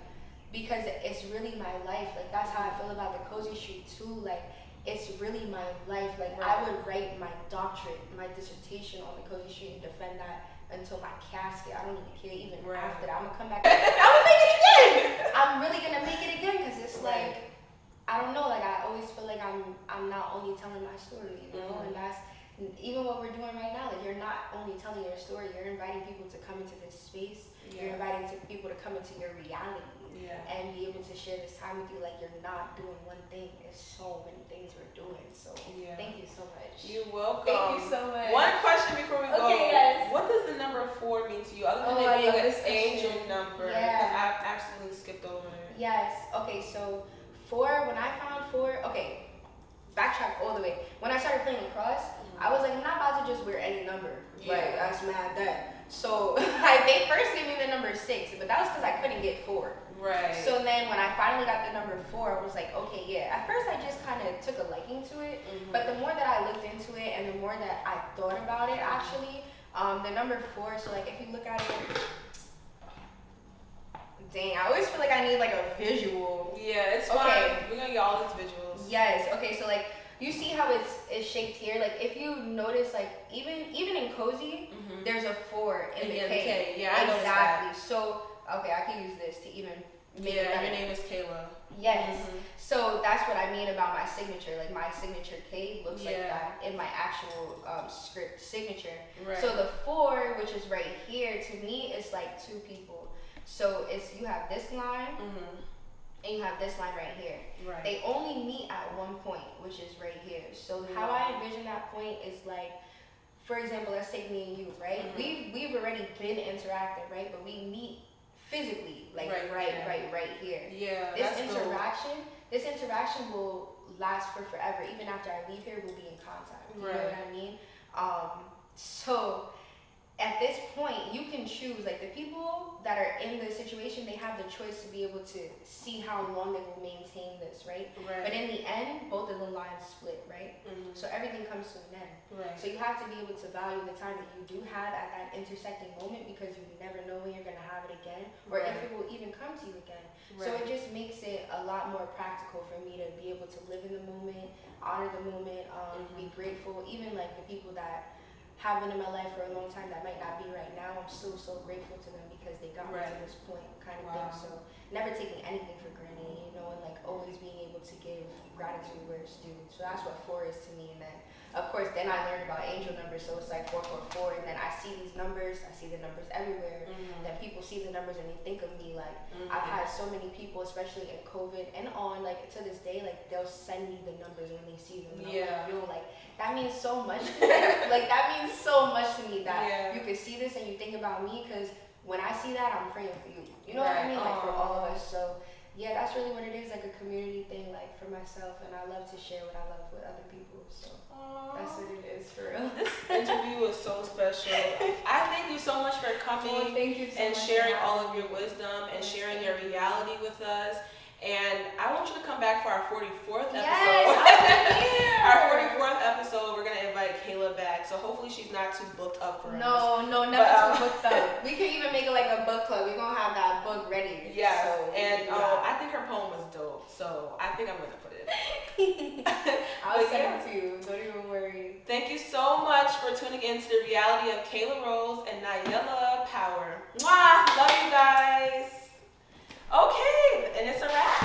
because it's really my life. Like that's how I feel about the Cozy Street too. Like it's really my life. Like I would write my doctorate, my dissertation on the Cozy Street and defend that until my casket. I don't even care even after that. I'm gonna come back. I'm gonna make it again. I'm really gonna make it again because it's like I don't know. Like I always feel like I'm not only telling my story, you know, and that's. Even what we're doing right now, like you're not only telling your story, you're inviting people to come into this space. You're inviting people to come into your reality and be able to share this time with you. Like you're not doing one thing. There's so many things we're doing. So thank you so much. You're welcome. Thank you so much. One question before we go. Okay, yes. What does the number 4 mean to you? Other than it being an angel number, because I absolutely skipped over it. Yes. Okay. So 4. When I found 4. Okay. Backtrack all the way. When I started playing lacrosse, I was like, I'm not about to just wear any number. Like, that's mad that. So, like, they first gave me the number 6, but that was because I couldn't get 4. Right. So then when I finally got the number 4, I was like, okay, At first, I just kind of took a liking to it. But the more that I looked into it and the more that I thought about it, actually, the number 4, so, like, if you look at it, dang, I always feel like I need, like, a visual. Yeah, it's fine. We're going to get all these visuals. Yes. Okay, so, like, you see how it's shaped here? Like if you notice, like even in Cozy, there's a 4 in the K. Yeah, I noticed that. So okay, I can use this to even make it better. Your name is Kayla. Yes. So that's what I mean about my signature. Like my signature K looks like that in my actual script signature. Right. So the 4, which is right here, to me is like 2 people. So you have this line. And you have this line right here. Right. They only meet at one point, which is right here. So how I envision that point is like, for example, let's take me and you, right? We've already been interacting, right? But we meet physically, like right here. Yeah. This interaction will last for forever. Even after I leave here, we'll be in contact. You know what I mean? So at this point, you can choose, like the people that are in the situation, they have the choice to be able to see how long they will maintain this, right? But in the end, both of the lines split, right? So everything comes to an end. So you have to be able to value the time that you do have at that intersecting moment because you never know when you're going to have it again or if it will even come to you again. So it just makes it a lot more practical for me to be able to live in the moment, honor the moment, be grateful, even like the people that have been in my life for a long time that might not be right now. I'm still so grateful to them because they got me to this point, kind of thing. So never taking anything for granted, you know, and like always being able to give gratitude where it's due. So that's what 4 is to me. And then of course then I learned about angel numbers, so it's like 444, and then I see these numbers, I see the numbers everywhere. Then people see the numbers and they think of me. Like I've had so many people, especially in COVID and on, like to this day, like they'll send me the numbers when they see them. Like, yo, like that means so much to me. Like that means so much to me that you can see this and you think about me, because when I see that, I'm praying for you. You know what I mean? Like for all of us. So yeah, that's really what it is, like a community thing, like for myself, and I love to share what I love with other people. So that's what it is for real. This interview was so special. I thank you so much for coming and sharing all of your wisdom and sharing your reality with us. And I want you to come back for our 44th episode. Yes, our 44th episode, we're going to invite Kayla back. So hopefully she's not too booked up for us. No, never too booked up. We could even make it like a book club. We're going to have that book ready. Yeah, so, and I think her poem was dope. So I think I'm going to put it in. I'll send it to you. Don't even worry. Thank you so much for tuning in to the reality of Kayla Rose and Kayla Power. Mwah! Love you guys. Okay, and it's a wrap.